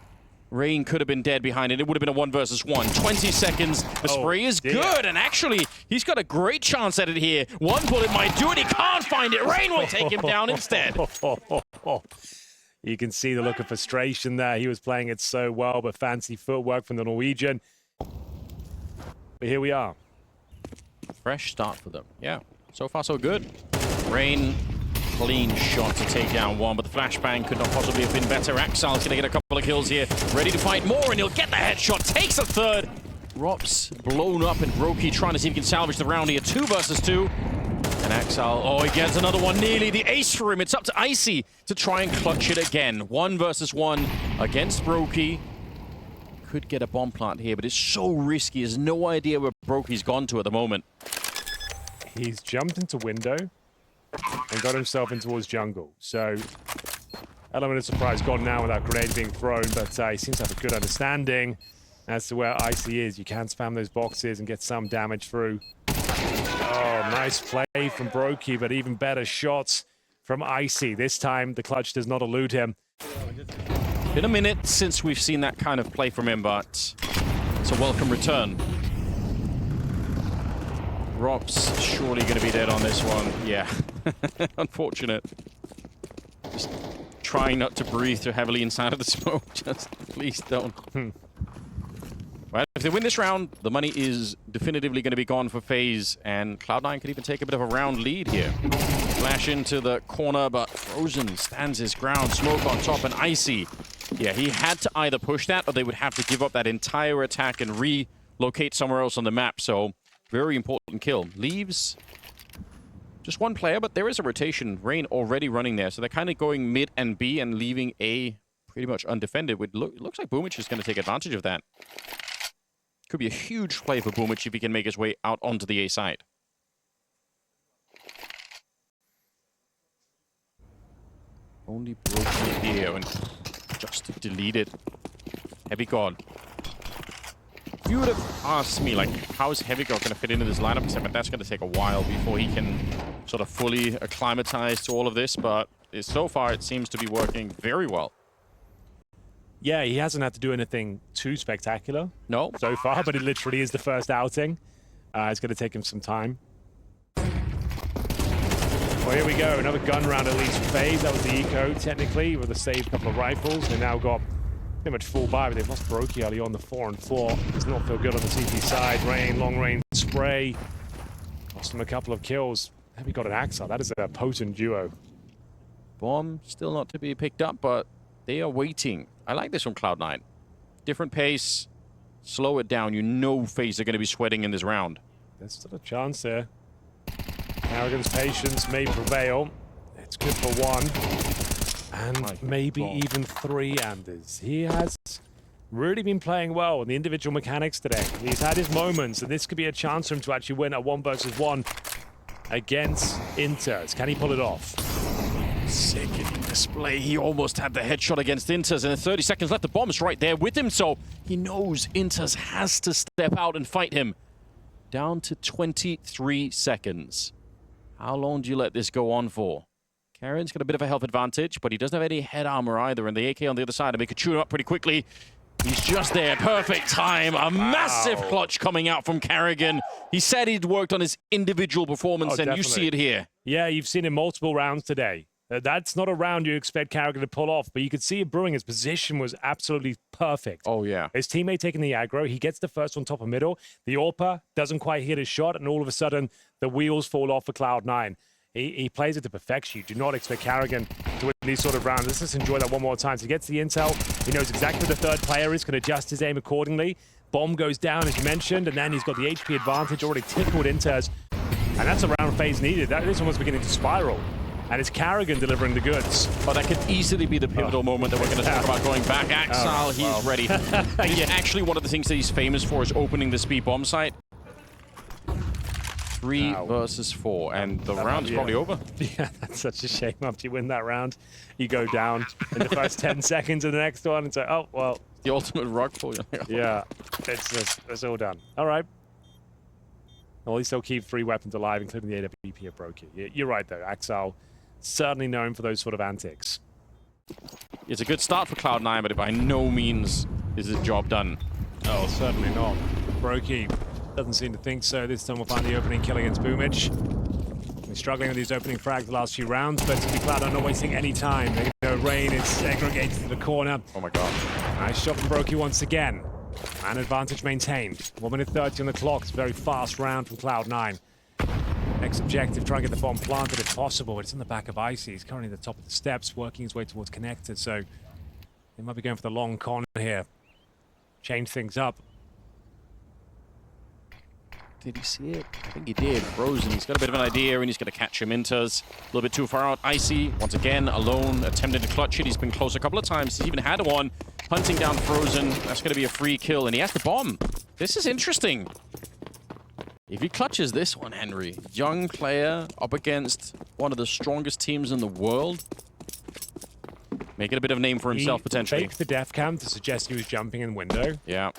Rain could have been dead behind it. It would have been a 1 versus 1. 20 seconds. The spray is good, and actually, he's got a great chance at it here. One bullet might do it. He can't find it. Rain will take him down instead. You can see the look of frustration there. He was playing it so well, but fancy footwork from the Norwegian. But here we are. Fresh start for them. Yeah, so far so good. Rain, clean shot to take down one, but the flashbang could not possibly have been better. Axal's gonna get a couple of kills here. Ready to fight more, and he'll get the headshot. Takes a third. Rops blown up, and Brokey trying to see if he can salvage the round here. 2 versus 2. And Axal, oh, he gets another one. Nearly the ace for him. It's up to Icy to try and clutch it again. 1 versus 1 against Brokey. Could get a bomb plant here, but it's so risky. He has no idea where Brokey's gone to at the moment. He's jumped into window and got himself in towards jungle. So, element of surprise gone now without grenade being thrown, but he seems to have a good understanding as to where Icy is. You can spam those boxes and get some damage through. Oh, nice play from Brokey, but even better shots from Icy. This time, the clutch does not elude him. Been a minute since we've seen that kind of play from him, but it's a welcome return. Rob's surely going to be dead on this one. Yeah, unfortunate. Just trying not to breathe too heavily inside of the smoke. Just please don't. Well, if they win this round, the money is definitively going to be gone for FaZe, and Cloud9 could even take a bit of a round lead here. Flash into the corner, but Frozen stands his ground. Smoke on top, and Icy. Yeah, he had to either push that, or they would have to give up that entire attack and relocate somewhere else on the map. So, very important kill. Leaves just one player, but there is a rotation. Rain already running there, so they're kind of going mid and B and leaving A pretty much undefended. It looks like Boomich is going to take advantage of that. Could be a huge play for Boomich if he can make his way out onto the A side. Only broken here and just deleted. Heavy God. If you would have asked me, like, how is Heavy God going to fit into this lineup? I said, but that's going to take a while before he can sort of fully acclimatize to all of this, but so far it seems to be working very well. Yeah, he hasn't had to do anything too spectacular so far, but it literally is the first outing. It's going to take him some time. Well, here we go. Another gun round at least for FaZe. That was the eco, technically, with a saved couple of rifles. They now got pretty much full buy, but they've lost Brokey early on the 4 and 4. Does not feel good on the CT side. Rain, long range spray. Lost him a couple of kills. Have we got an Axel? That is a potent duo. Bomb still not to be picked up, but they are waiting. I like this from Cloud9. Different pace. Slow it down. You know FaZe are going to be sweating in this round. There's still a chance there. Arrogance, patience may prevail. It's good for 1. And maybe even 3 Anders. He has really been playing well in the individual mechanics today. He's had his moments, and this could be a chance for him to actually win a 1 versus 1 against Inters. Can he pull it off? Second display. He almost had the headshot against Inters, and 30 seconds left. The bomb's right there with him, so he knows Inters has to step out and fight him. Down to 23 seconds. How long do you let this go on for? Karen's got a bit of a health advantage, but he doesn't have any head armor either, and the AK on the other side, and they could shoot him up pretty quickly. He's just there. Perfect time. A massive clutch coming out from Karrigan. He said he'd worked on his individual performance, and you see it here. Yeah, you've seen him multiple rounds today. That's not a round you expect Carrigan to pull off, but you could see it brewing. His position was absolutely perfect. Oh, yeah. His teammate taking the aggro. He gets the first one top of middle. The AWPer doesn't quite hit his shot, and all of a sudden, the wheels fall off for Cloud9. He plays it to perfection. You do not expect Carrigan to win these sort of rounds. Let's just enjoy that one more time. So he gets the intel. He knows exactly where the third player is, can adjust his aim accordingly. Bomb goes down, as you mentioned, and then he's got the HP advantage already tickled Inters. And that's a round FaZe needed. This one was beginning to spiral. And it's Carrigan delivering the goods. But that could easily be the pivotal moment that we're going to talk about going back. Axel, he's ready. He's actually one of the things that he's famous for is opening the speed bomb site. 3 versus 4, and the round's probably over. Yeah, that's such a shame. After you win that round, you go down in the first 10 seconds of the next one and say, oh, well. The ultimate rug pull. Yeah, it's all done. All right. Well, at least they'll keep 3 weapons alive, including the AWP at Brokey. You're right, though. Axel, certainly known for those sort of antics. It's a good start for Cloud9, but by no means is the job done. Oh, certainly not. Brokey doesn't seem to think so. This time we'll find the opening kill against Boomich. We're struggling with these opening frags the last few rounds, but Cloud9 not wasting any time. They go Rain is segregated to the corner. Oh my god. Nice shot from Brokey once again. And advantage maintained. 1 minute 30 on the clock. It's a very fast round from Cloud9. Next objective, try and get the bomb planted if possible. It's in the back of Icy. He's currently at the top of the steps, working his way towards connected, so they might be going for the long con here. Change things up. Did he see it? I think he did. Frozen, he's got a bit of an idea, and he's going to catch him. Inters a little bit too far out. Icy, once again, alone, attempting to clutch it. He's been close a couple of times. He's even had one. Hunting down Frozen. That's going to be a free kill, and he has the bomb. This is interesting. If he clutches this one, Henry, young player up against one of the strongest teams in the world, making a bit of a name for himself, potentially. He faked the death cam to suggest he was jumping in window. Yeah.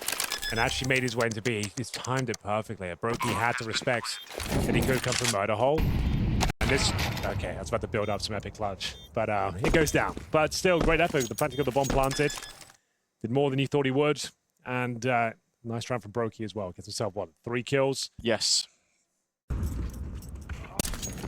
And actually made his way into B. He's timed it perfectly. Brokey had to respect that he could come from murder hole. And this, okay, I was about to build up some epic clutch, but it goes down. But still, great effort. The fact he got the bomb planted, did more than he thought he would, and nice round from Brokey as well. Gets himself, what, 3 kills? Yes.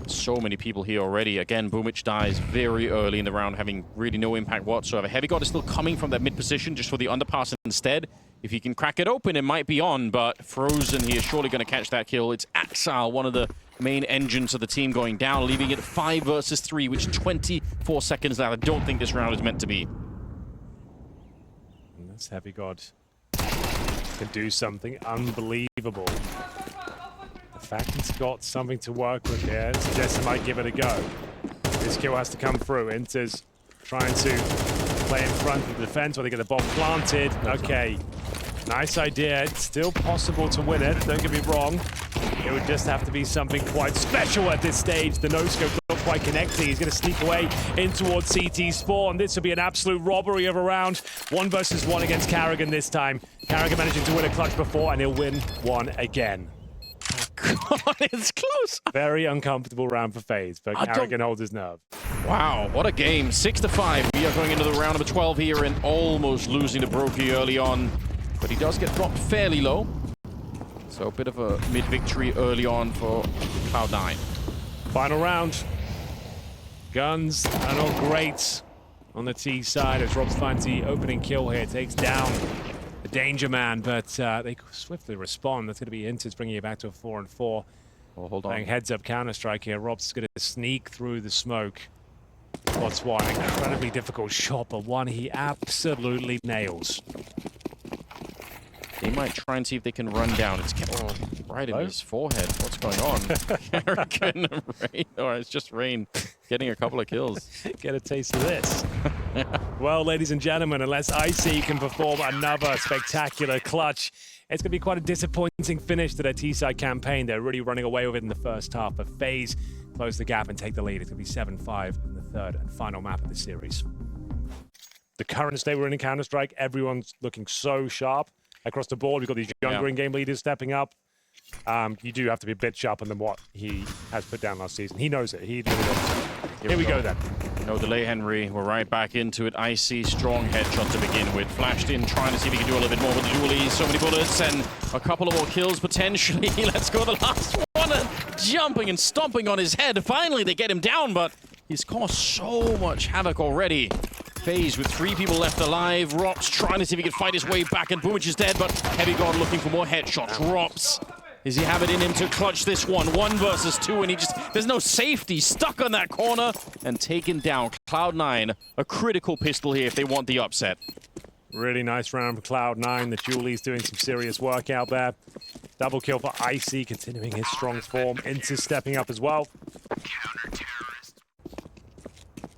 So many people here already. Again, Boomich dies very early in the round, having really no impact whatsoever. Heavy God is still coming from that mid position just for the underpass instead. If he can crack it open, it might be on, but Frozen, he is surely going to catch that kill. It's Axel, one of the main engines of the team, going down, leaving it 5 versus 3, which 24 seconds left. I don't think this round is meant to be. And this Heavy God can do something unbelievable. The fact he's got something to work with here suggests he might give it a go. This kill has to come through. Inter's trying to play in front of the defense while they get the bomb planted. Okay, nice idea. It's still possible to win it, don't get me wrong. It would just have to be something quite special at this stage. The no-scope not quite connecting. He's going to sneak away in towards CT spawn. This will be an absolute robbery of a round. 1 versus 1 against Carrigan this time. Carrigan managing to win a clutch before, and he'll win one again. God, it's close. Very uncomfortable round for FaZe, but Carrigan holds his nerve. Wow, what a game. 6-5. We are going into the round number 12 here and almost losing to Brokey early on. But he does get dropped fairly low. So a bit of a mid-victory early on for Cloud9. Final round. Guns are not great on the T side as Robs finds the opening kill here. Takes down the Danger Man, but they swiftly respond. That's going to be Inters bringing it back to a 4-4. Oh, hold on. Playing heads-up Counter-Strike here. Rob's going to sneak through the smoke. Spots one. An incredibly difficult shot, but one he absolutely nails. They might try and see if they can run down. It's right in his forehead. What's going on? Carrigan, Rain. Oh, it's just Rain getting a couple of kills. Get a taste of this. Well, ladies and gentlemen, unless Icy can perform another spectacular clutch, it's going to be quite a disappointing finish to their T-side campaign. They're really running away with it in the first half, but FaZe close the gap and take the lead. It's going to be 7-5 in the third and final map of the series. The current state we're in Counter-Strike, everyone's looking so sharp across the board. We've got these younger in-game leaders stepping up. You do have to be a bit sharper than what he has put down last season. He knows it. He really knows it. Here we go then. No delay, Henry. We're right back into it. Icy, strong headshot to begin with. Flashed in, trying to see if he can do a little bit more with the dualies. So many bullets and a couple of more kills potentially. Let's go the last one. Jumping and stomping on his head. Finally, they get him down, but He's caused so much havoc already. FaZe with 3 people left alive. Rops trying to see if he can fight his way back, and Boomich is dead, but Heavy God looking for more headshots. Rops, does he have it in him to clutch this one? 1 versus 2, and there's no safety. Stuck on that corner and taken down. Cloud9, a critical pistol here if they want the upset. Really nice round for Cloud9. The Julie's doing some serious work out there. Double kill for Icy, continuing his strong form. Inter stepping up as well.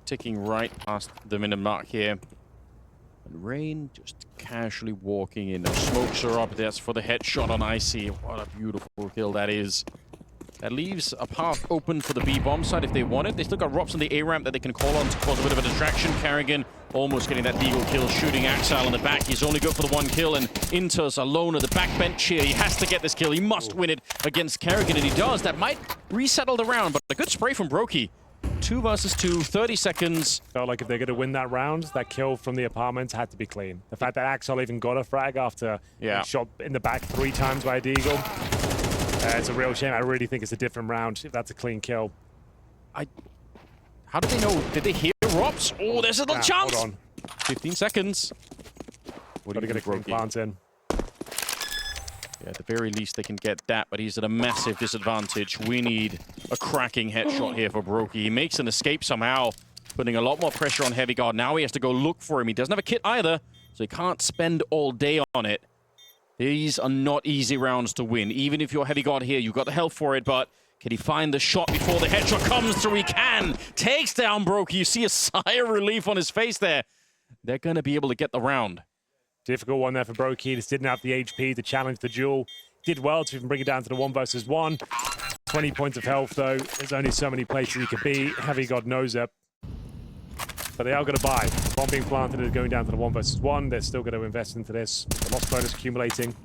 Ticking right past the minute mark here. And Rain just casually walking in. Those smokes are up. That's for the headshot on Icy. What a beautiful kill that is. That leaves a path open for the B-bomb side if they want it. They still got Rops on the A-ramp that they can call on to cause a bit of a distraction. Carrigan almost getting that deagle kill, shooting Axile in the back. He's only good for the 1 kill, and Inter's alone at the backbench here. He has to get this kill. He must win it against Carrigan, and he does. That might resettle the round, but a good spray from Brokey. 2 versus 2, 30 seconds. Felt like if they're going to win that round, that kill from the apartments had to be clean. The fact that Axel even got a frag after being shot in the back 3 times by a deagle. It's a real shame. I really think it's a different round if that's a clean kill. How did they know? Did they hear Rops? Oh, there's a little chance. Hold on. 15 seconds. Got to get a clean plant in. Yeah, at the very least they can get that, but he's at a massive disadvantage. We need a cracking headshot here for Brokey. He makes an escape somehow, putting a lot more pressure on Heavy God. Now he has to go look for him. He doesn't have a kit either, so he can't spend all day on it. These are not easy rounds to win. Even if you're Heavy God here, you've got the health for it, but can he find the shot before the headshot comes through? He can! Takes down Brokey. You see a sigh of relief on his face there. They're going to be able to get the round. Difficult one there for Brokey. Just didn't have the HP to challenge the duel. Did well to even bring it down to the 1 versus 1. 20 points of health, though. There's only so many places he could be. Heavy God knows it. But they are going to buy. Bomb being planted and going down to the 1 versus 1. They're still going to invest into this. The loss bonus accumulating.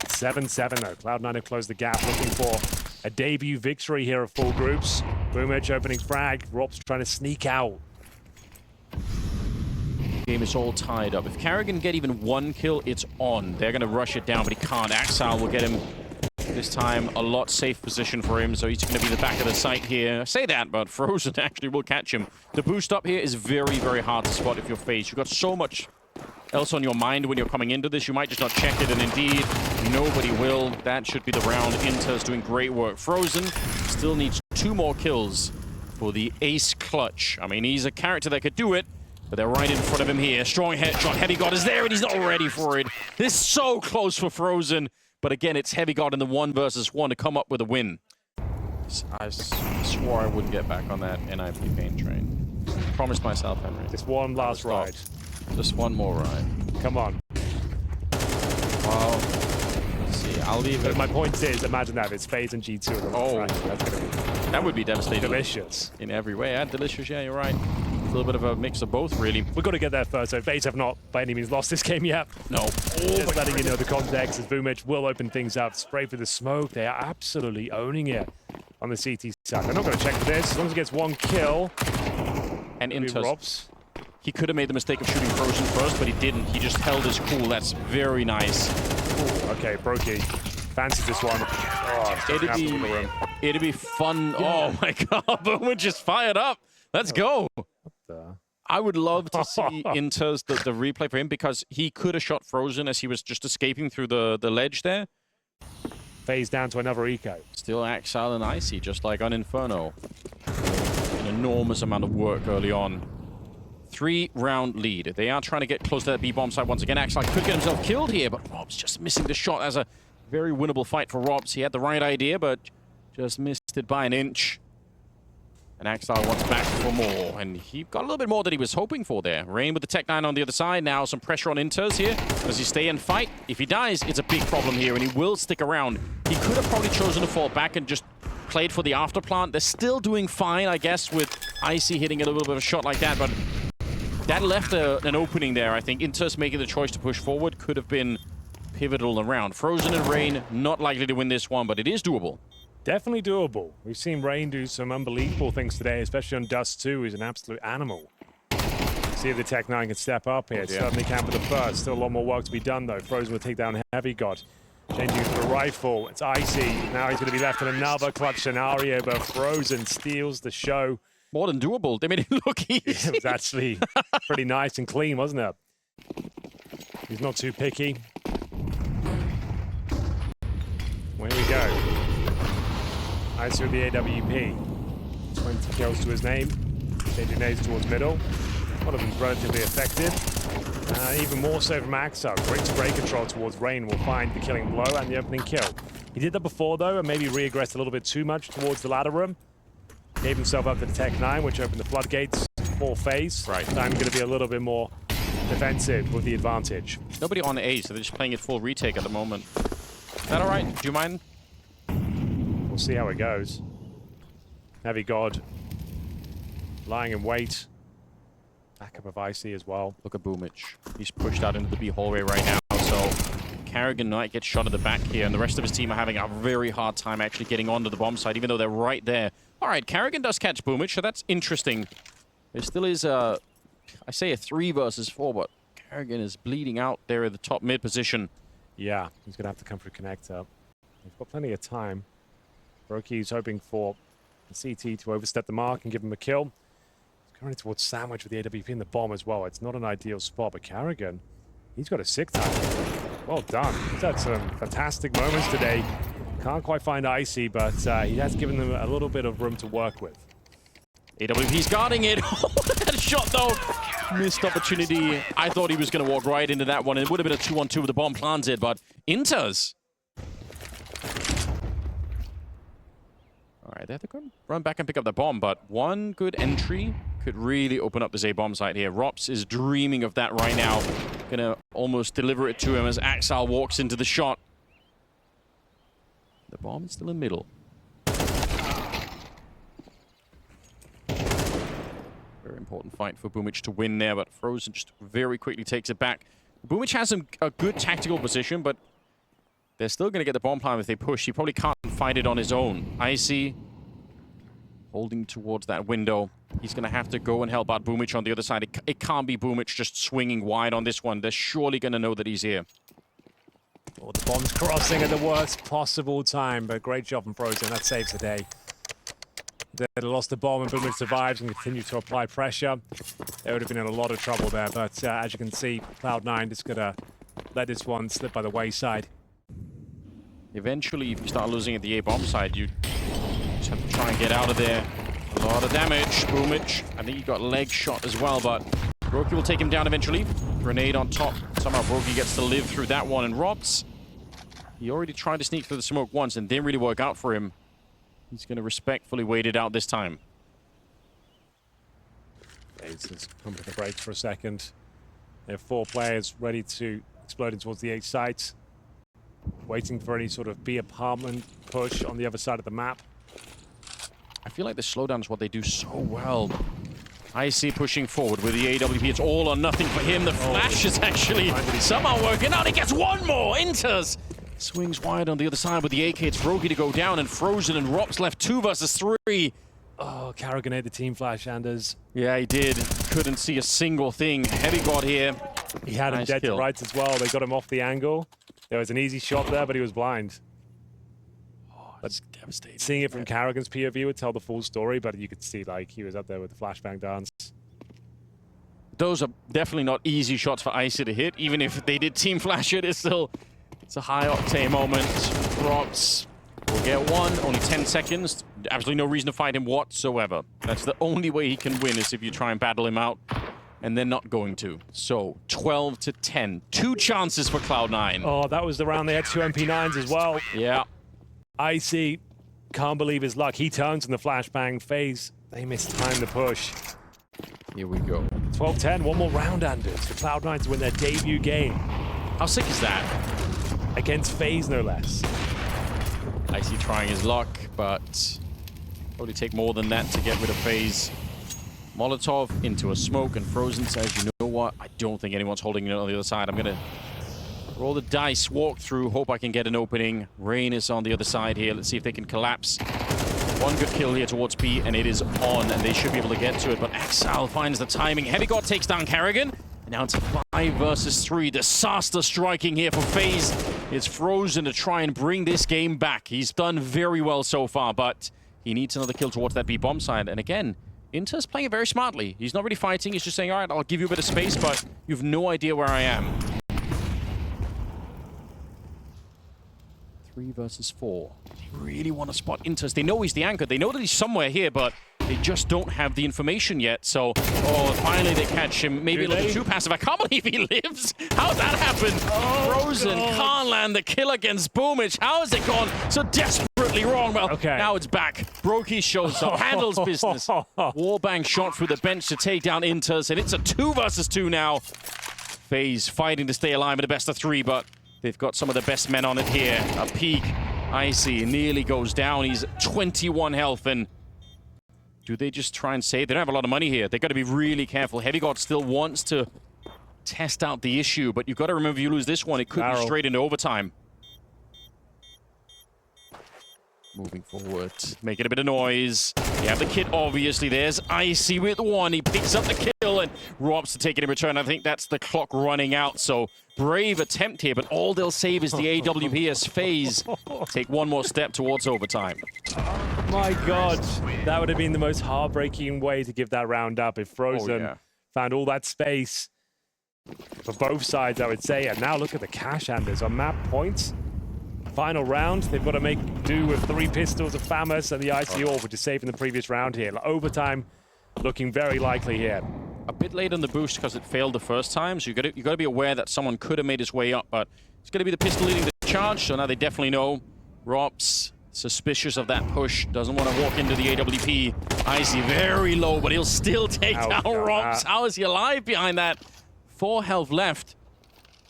7-7, though. Cloud9 have closed the gap, looking for a debut victory here of full groups. Boomich opening frag. Rops trying to sneak out. Game is all tied up. If Carrigan get even 1 kill, it's on. They're going to rush it down, but he can't. Axile will get him this time. A lot safe position for him, so he's going to be the back of the site here. I say that, but Frozen actually will catch him. The boost up here is very, very hard to spot if you're FaZe. You've got so much else on your mind when you're coming into this. You might just not check it, and indeed, nobody will. That should be the round. Inter's doing great work. Frozen still needs 2 more kills for the ace clutch. I mean, he's a character that could do it, but they're right in front of him here. Strong headshot. Heavy God is there, and he's not ready for it. This is so close for Frozen. But again, it's Heavy God in the 1 versus 1 to come up with a win. I swore I wouldn't get back on that NIP pain train. Promised myself, Henry. Just one last ride. Just one more ride. Come on. Well, let's see. I'll leave it. My point is, imagine that. It's FaZe and G2. Oh, that would be devastating. Delicious. In every way. Yeah, delicious. Yeah, you're right. A little bit of a mix of both, really. We've got to get there first. So FaZe have not, by any means, lost this game yet. No. Just letting you know the context as Boomich will open things up. Spray for the smoke. They are absolutely owning it on the CT side. They're not going to check for this. As long as he gets 1 kill. And Rops. He could have made the mistake of shooting Frozen first, but he didn't. He just held his cool. That's very nice. Ooh, okay, Brokey fancies this one. Oh, it'd be fun. Yeah. Oh my God, Boomich just fired up. Let's go. I would love to see Inter's the replay for him, because he could have shot Frozen as he was just escaping through the ledge there. FaZe down to another eco. Still Axile and Icy, just like on Inferno. An enormous amount of work early on. 3-round lead. They are trying to get close to that B-bomb side once again. Axile could get himself killed here, but Rob's just missing the shot. As a very winnable fight for Robs. He had the right idea, but just missed it by an inch. And Axile wants back for more, and he got a little bit more than he was hoping for there. Rain with the Tech9 on the other side. Now some pressure on Inters here. Does he stay and fight? If he dies, it's a big problem here, and he will stick around. He could have probably chosen to fall back and just played for the afterplant. They're still doing fine, I guess, with Icy hitting a little bit of a shot like that, but that left an opening there. I think Inters making the choice to push forward could have been pivotal around. Frozen and Rain, not likely to win this one, but it is doable. Definitely doable. We've seen Rain do some unbelievable things today, especially on Dust 2. He's an absolute animal. See if the Tech9 can step up here. Certainly can for the first. Still a lot more work to be done, though. Frozen will take down Heavy God. Changing to the rifle. It's Icy. Now he's going to be left in another clutch scenario, but Frozen steals the show. More than doable. They made it look easy. It was actually pretty nice and clean, wasn't it? He's not too picky. Here we go. Nice with the AWP. 20 kills to his name. Changing nades towards middle. One of them's relatively effective. Even more so from Axel. Great spray control towards Rain will find the killing blow and the opening kill. He did that before though, and maybe re-aggressed a little bit too much towards the ladder room. Gave himself up to the Tech-9, which opened the floodgates for FaZe. Right. I'm going to be a little bit more defensive with the advantage. Nobody on A, so they're just playing it full retake at the moment. Is that all right? Do you mind? We'll see how it goes. Heavy God. Lying in wait. Backup of Icy as well. Look at Boomich. He's pushed out into the B hallway right now, so Carrigan might get shot at the back here, and the rest of his team are having a very hard time actually getting onto the bomb site, even though they're right there. All right, Carrigan does catch Boomich, so that's interesting. There still is I say a 3 versus 4, but Carrigan is bleeding out there at the top mid position. Yeah, he's going to have to come for a connector. They've got plenty of time. Brokey's hoping for the CT to overstep the mark and give him a kill. He's going towards Sandwich with the AWP in the bomb as well. It's not an ideal spot, but Carrigan, he's got a sick time. Well done. He's had some fantastic moments today. Can't quite find Icy, but he has given them a little bit of room to work with. AWP's guarding it. That shot, though. Missed opportunity. I thought he was going to walk right into that one. It would have been a 2-on-2 with the bomb planted, but Inters. All right, they have to go run back and pick up the bomb, but one good entry could really open up this A bomb site here. Rops is dreaming of that right now. Gonna almost deliver it to him as Axel walks into the shot. The bomb is still in middle. Very important fight for Boomich to win there, but Frozen just very quickly takes it back. Boomich has a good tactical position, but they're still going to get the bomb plant if they push. He probably can't fight it on his own. Icy holding towards that window. He's going to have to go and help out Boomich on the other side. It can't be Boomich just swinging wide on this one. They're surely going to know that he's here. Well, the bomb's crossing at the worst possible time, but great job from Frozen. That saves the day. They'd lost the bomb and Boomich survives and continues to apply pressure. They would have been in a lot of trouble there, but as you can see, Cloud9 just going to let this one slip by the wayside. Eventually, if you start losing at the A bomb side, you just have to try and get out of there. A lot of damage. Boomich, I think he got leg shot as well, but Brokey will take him down eventually. Grenade on top. Somehow Brokey gets to live through that one, and Robs, he already tried to sneak through the smoke once and didn't really work out for him. He's going to respectfully wait it out this time. FaZe has come to the brakes for a second. They have 4 players ready to explode in towards the H site. Waiting for any sort of B apartment push on the other side of the map. I feel like the slowdown is what they do so well. Icy pushing forward with the AWP. It's all or nothing for him. The flash is actually somehow working out. He gets one more. Enters. Swings wide on the other side with the AK. It's Brokey to go down, and Frozen and Rops left 2 versus 3. Oh, Carrigan ate the team flash, Anders. Yeah, he did. Couldn't see a single thing. Heavy God here. He had him dead to rights as well. They got him off the angle. There was an easy shot there, but he was blind. Oh, that's devastating. Seeing it from Carrigan's POV would tell the full story, but you could see like he was up there with the flashbang dance. Those are definitely not easy shots for Icy to hit. Even if they did team flash it, it's a high-octane moment. Rops will get one. Only 10 seconds. Absolutely no reason to fight him whatsoever. That's the only way he can win, is if you try and battle him out. And they're not going to. So, 12-10. 2 chances for Cloud9. Oh, that was the round they had 2 MP9s as well. Yeah. Icy can't believe his luck. He turns in the flashbang. FaZe, they missed time to push. Here we go. 12-10, one more round, Anders, for Cloud9 to win their debut game. How sick is that? Against FaZe, no less. Icy trying his luck, but probably take more than that to get rid of FaZe. Molotov into a smoke, and Frozen says, you know what? I don't think anyone's holding it on the other side. I'm going to roll the dice, walk through, hope I can get an opening. Rain is on the other side here. Let's see if they can collapse. One good kill here towards B, and it is on, and they should be able to get to it. But Axel finds the timing. Heavy God takes down Carrigan. And now it's 5 versus 3. Disaster striking here for FaZe. It's Frozen to try and bring this game back. He's done very well so far, but he needs another kill towards that B bomb side. And again, Inter's playing it very smartly. He's not really fighting. He's just saying, all right, I'll give you a bit of space, but you have no idea where I am. 3 versus 4. They really want to spot Inters. They know he's the anchor. They know that he's somewhere here, but they just don't have the information yet. So, oh, finally they catch him. Maybe a little too passive. I can't believe he lives. How's that happened? Frozen can't land the kill against Boomich. How has it gone so desperately wrong? Well, now it's back. Brokey shows up, handles business. Warbang shot through the bench to take down Inters, and it's a 2 versus 2 now. FaZe fighting to stay alive in the best of 3, but they've got some of the best men on it here. A peek. Icy nearly goes down. He's 21 health, and do they just try and save? They don't have a lot of money here. They've got to be really careful. HeavyGod still wants to test out the issue, but you've got to remember, if you lose this one, it could be straight into overtime. Moving forward, making a bit of noise. You have the kid, obviously. There's Icy with 1. He picks up the kill, and Robs to take it in return. I think that's the clock running out, so brave attempt here, but all they'll save is the AWP as FaZe take one more step towards overtime. Oh my God, that would have been the most heartbreaking way to give that round up if Frozen found all that space for both sides, I would say. And now look at the cash handers on map points. Final round, they've got to make do with 3 pistols of FAMAS and the Icy Orb, which is safe in the previous round here. Overtime looking very likely here. A bit late on the boost because it failed the first time, so you got to be aware that someone could have made his way up, but it's going to be the pistol leading the charge, so now they definitely know. Rops, suspicious of that push, doesn't want to walk into the AWP. Icy very low, but he'll still take down Rops. How is he alive behind that? 4 health left.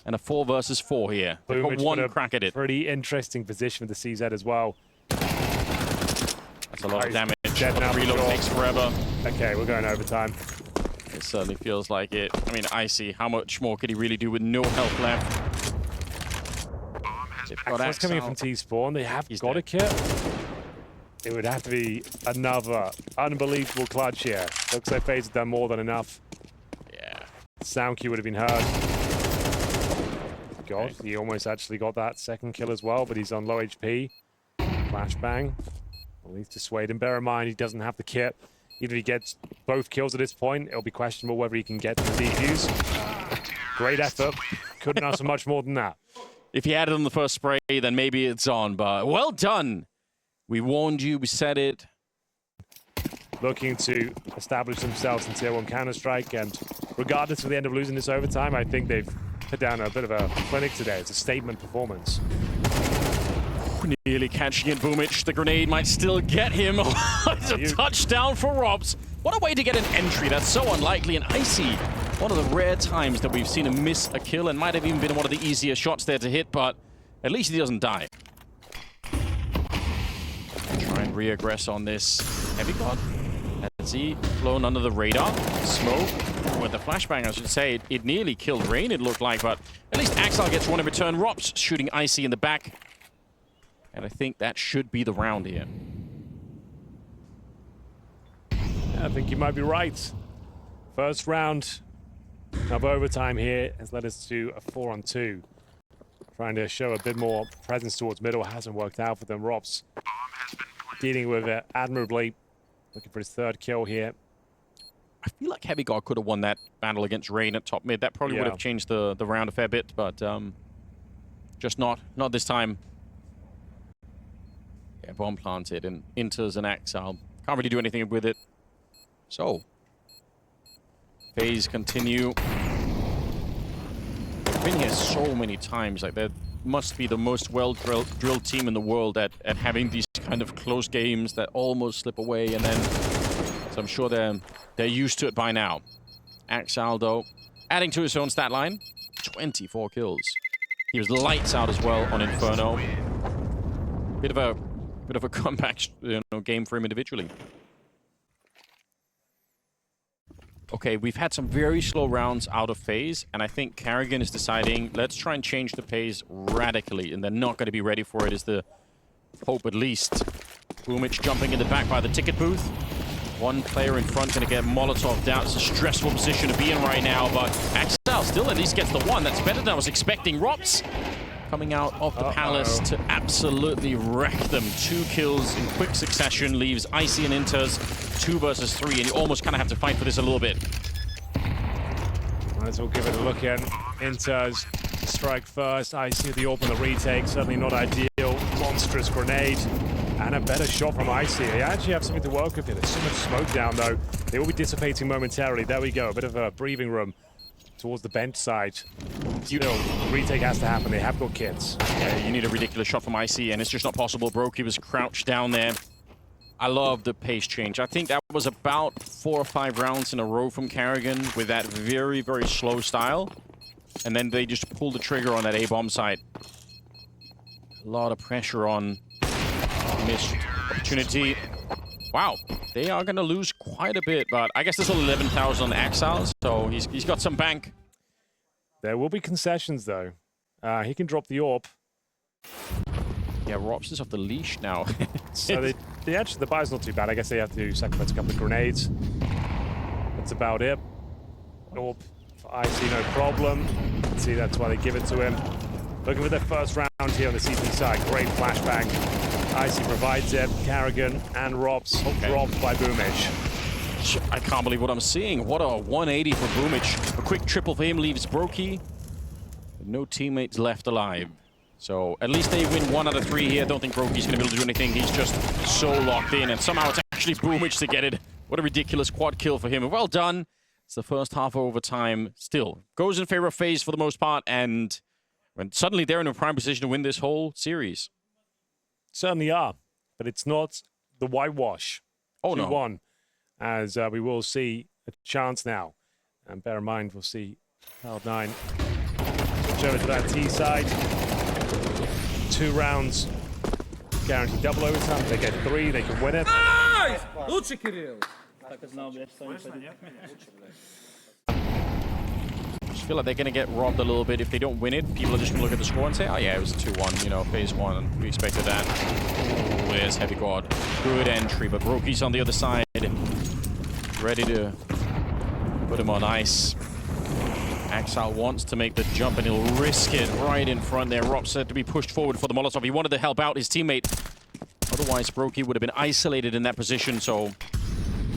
And a 4 versus 4 here. They've got 1 crack at it. Pretty interesting position with the CZ as well. That's a lot of damage. Reload takes forever. Okay, we're going overtime. It certainly feels like it. I mean, Icy, how much more could he really do with no health left? That's coming in from T-Spawn. They have got a kit. It would have to be another unbelievable clutch here. Looks like FaZe have done more than enough. Yeah. Sound cue would have been heard. God, he almost actually got that second kill as well, but he's on low HP. Flashbang. At least dissuade him. Bear in mind, he doesn't have the kit. Even if he gets both kills at this point, it'll be questionable whether he can get to the defuse. Great effort. Couldn't ask for much more than that. If he had it on the first spray, then maybe it's on, but well done. We warned you, we said it. Looking to establish themselves in Tier 1 Counter-Strike, and regardless of the end of losing this overtime, I think they've put down a bit of a clinic today. It's a statement performance. Nearly catching it, Boomich. The grenade might still get him. It's a touchdown for Robs. What a way to get an entry. That's so unlikely. And Icy, one of the rare times that we've seen him miss a kill, and might have even been one of the easier shots there to hit, but at least he doesn't die. Try and re-aggress on this HeavyGod. Has he flown under the radar? Smoke with the flashbang, I should say. It nearly killed Rain, it looked like, but at least Axel gets one in return. Rops shooting Icy in the back. And I think that should be the round here. Yeah, I think you might be right. First round of overtime here has led us to a 4-on-2. Trying to show a bit more presence towards middle. Hasn't worked out for them. Rops dealing with it admirably. Looking for his 3rd kill here. I feel like HeavyGod could have won that battle against Rain at top mid. That probably would have changed the round a fair bit, but just not this time. Yeah, bomb planted and Inters and Exile. Can't really do anything with it. So, FaZe continue. They've been here so many times. Like, they must be the most well-drilled team in the world at having these kind of close games that almost slip away, and then so I'm sure they're used to it by now. Exile, though, adding to his own stat line, 24 kills. He was lights out as well on Inferno. Bit of a comeback, game for him individually. Okay, we've had some very slow rounds out of FaZe, and I think Carrigan is deciding, let's try and change the pace radically, and they're not going to be ready for it, is the hope at least. Boomich jumping in the back by the ticket booth. One player in front going to get Molotov down. It's a stressful position to be in right now, but Axel still at least gets the one. That's better than I was expecting. Rops coming out of the palace to absolutely wreck them. 2 kills in quick succession leaves Icy and Inters 2 versus 3, and you almost kind of have to fight for this a little bit. Might as well give it a look in. Inters strike first. Icy with the orb on the retake. Certainly not ideal. Monstrous grenade. And a better shot from Icy. They actually have something to work with here. There's so much smoke down, though. They will be dissipating momentarily. There we go. A bit of a breathing room towards the bench side. Still, retake has to happen. They have got kits. Yeah, you need a ridiculous shot from Icy, and it's just not possible. Brokey was crouched down there. I love the pace change. I think that was about 4 or 5 rounds in a row from Carrigan with that very, very slow style. And then they just pulled the trigger on that A-bomb site. A lot of pressure on. Missed opportunity. Wow, they are going to lose quite a bit, but I guess there's only 11,000 on the Exiles, so he's got some bank. There will be concessions, though. He can drop the orb. Yeah, Robson's off the leash now. So the buy's not too bad. I guess they have to sacrifice a couple of grenades. That's about it. Orb for Icy, no problem. See, that's why they give it to him. Looking for their first round here on the CT side. Great flashbang. Icy provides it. Carrigan and Robs dropped by Boomich. I can't believe what I'm seeing. What a 180 for Boomich. A quick triple for him leaves Brokey. No teammates left alive. So at least they win 1 out of 3 here. I don't think Brokey's going to be able to do anything. He's just so locked in. And somehow it's actually Boomich to get it. What a ridiculous quad kill for him. Well done. It's the first half of overtime. Still goes in favor of FaZe for the most part. And when suddenly they're in a prime position to win this whole series. Certainly are, but it's not the whitewash. Oh, no. 2-1, as we will see a chance now. And bear in mind, we'll see Cloud9 switch over to that T side. 2 rounds, guaranteed double overtime. If they get 3, they can win it. Nice! Лучше, Кирилл! Так и знал, блядь, что они пойдут. I just feel like they're going to get robbed a little bit if they don't win it. People are just going to look at the score and say, oh yeah, it was a 2-1, you know, FaZe 1. We expected that. Oh, there's Heavy God. Good entry, but Brokey's on the other side. Ready to put him on ice. Exile wants to make the jump and he'll risk it right in front there. Rob said to be pushed forward for the Molotov. He wanted to help out his teammate. Otherwise, Brokey would have been isolated in that position, so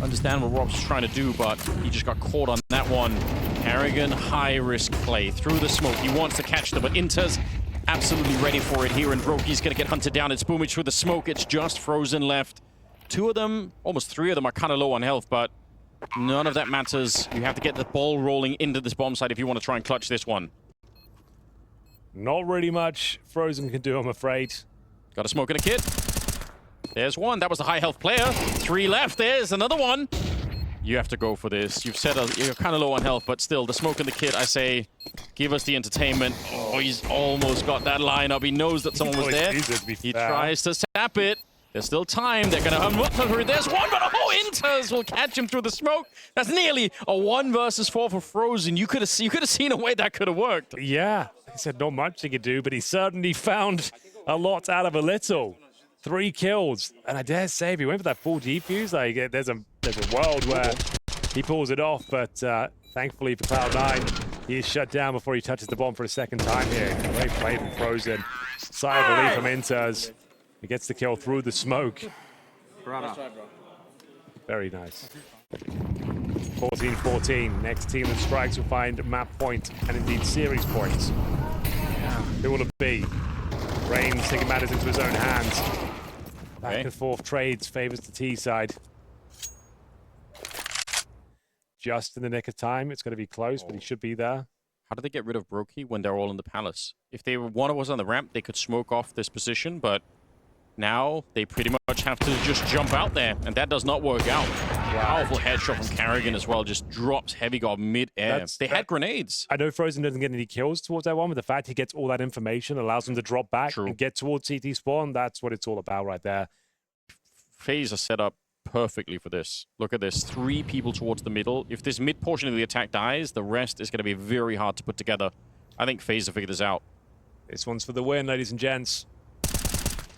understand what Rob's trying to do, but he just got caught on that one. Carrigan, high-risk play through the smoke. He wants to catch them, but Inter's absolutely ready for it here, and Brokey's going to get hunted down. It's Boomich through the smoke. It's just Frozen left. 2 of them, almost 3 of them are kind of low on health, but none of that matters. You have to get the ball rolling into this bomb site if you want to try and clutch this one. Not really much Frozen can do, I'm afraid. Got a smoke and a kit. There's one. That was the high health player. 3 left. There's another one. You have to go for this. You've said you're kind of low on health, but still, the smoke and the kit, I say, give us the entertainment. Oh, he's almost got that line up. He knows that someone was there. He tries to tap it. There's still time. They're going to... There's one, but Inters will catch him through the smoke. That's nearly a 1 versus 4 for Frozen. You could have seen a way that could have worked. Yeah, he said not much he could do, but he certainly found a lot out of a little. 3 kills, and I dare say if he went for that full defuse, like there's a world where he pulls it off, but thankfully for Cloud9, he is shut down before he touches the bomb for a second time here. Great play from Frozen. Sigh of relief from Inters. He gets the kill through the smoke. Very nice. 14-14. Next team that strikes will find map point and indeed series points. Who will it be? Reigns taking matters into his own hands. Back and forth trades favors the T side. Just in the nick of time. It's going to be close, but he should be there. How did they get rid of Brokey when they're all in the palace? If they were one of us on the ramp, they could smoke off this position, but now they pretty much have to just jump out there, and that does not work out. Powerful headshot from Carrigan as well, just drops Heavy God mid-air. They had grenades. I know Frozen doesn't get any kills towards that one, but the fact he gets all that information allows him to drop back and get towards CT spawn. That's what it's all about right there. FaZe are set up perfectly for this. Look at this, 3 people towards the middle. If this mid portion of the attack dies, the rest is going to be very hard to put together. I think FaZe have figured this out. This one's for the win, ladies and gents.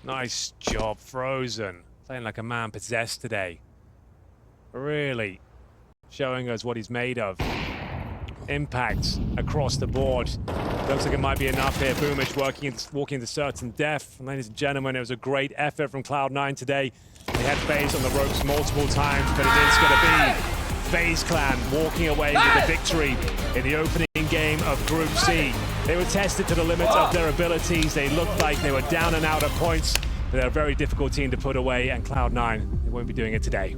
Nice job, Frozen. Playing like a man possessed today. Really showing us what he's made of. Impacts across the board. Looks like it might be enough here. Boomish walking into certain death. And ladies and gentlemen, it was a great effort from Cloud9 today. They had FaZe on the ropes multiple times, but it is going to be FaZe Clan walking away with the victory in the opening game of Group C. They were tested to the limit of their abilities. They looked like they were down and out at points, but they're a very difficult team to put away, and Cloud9, they won't be doing it today.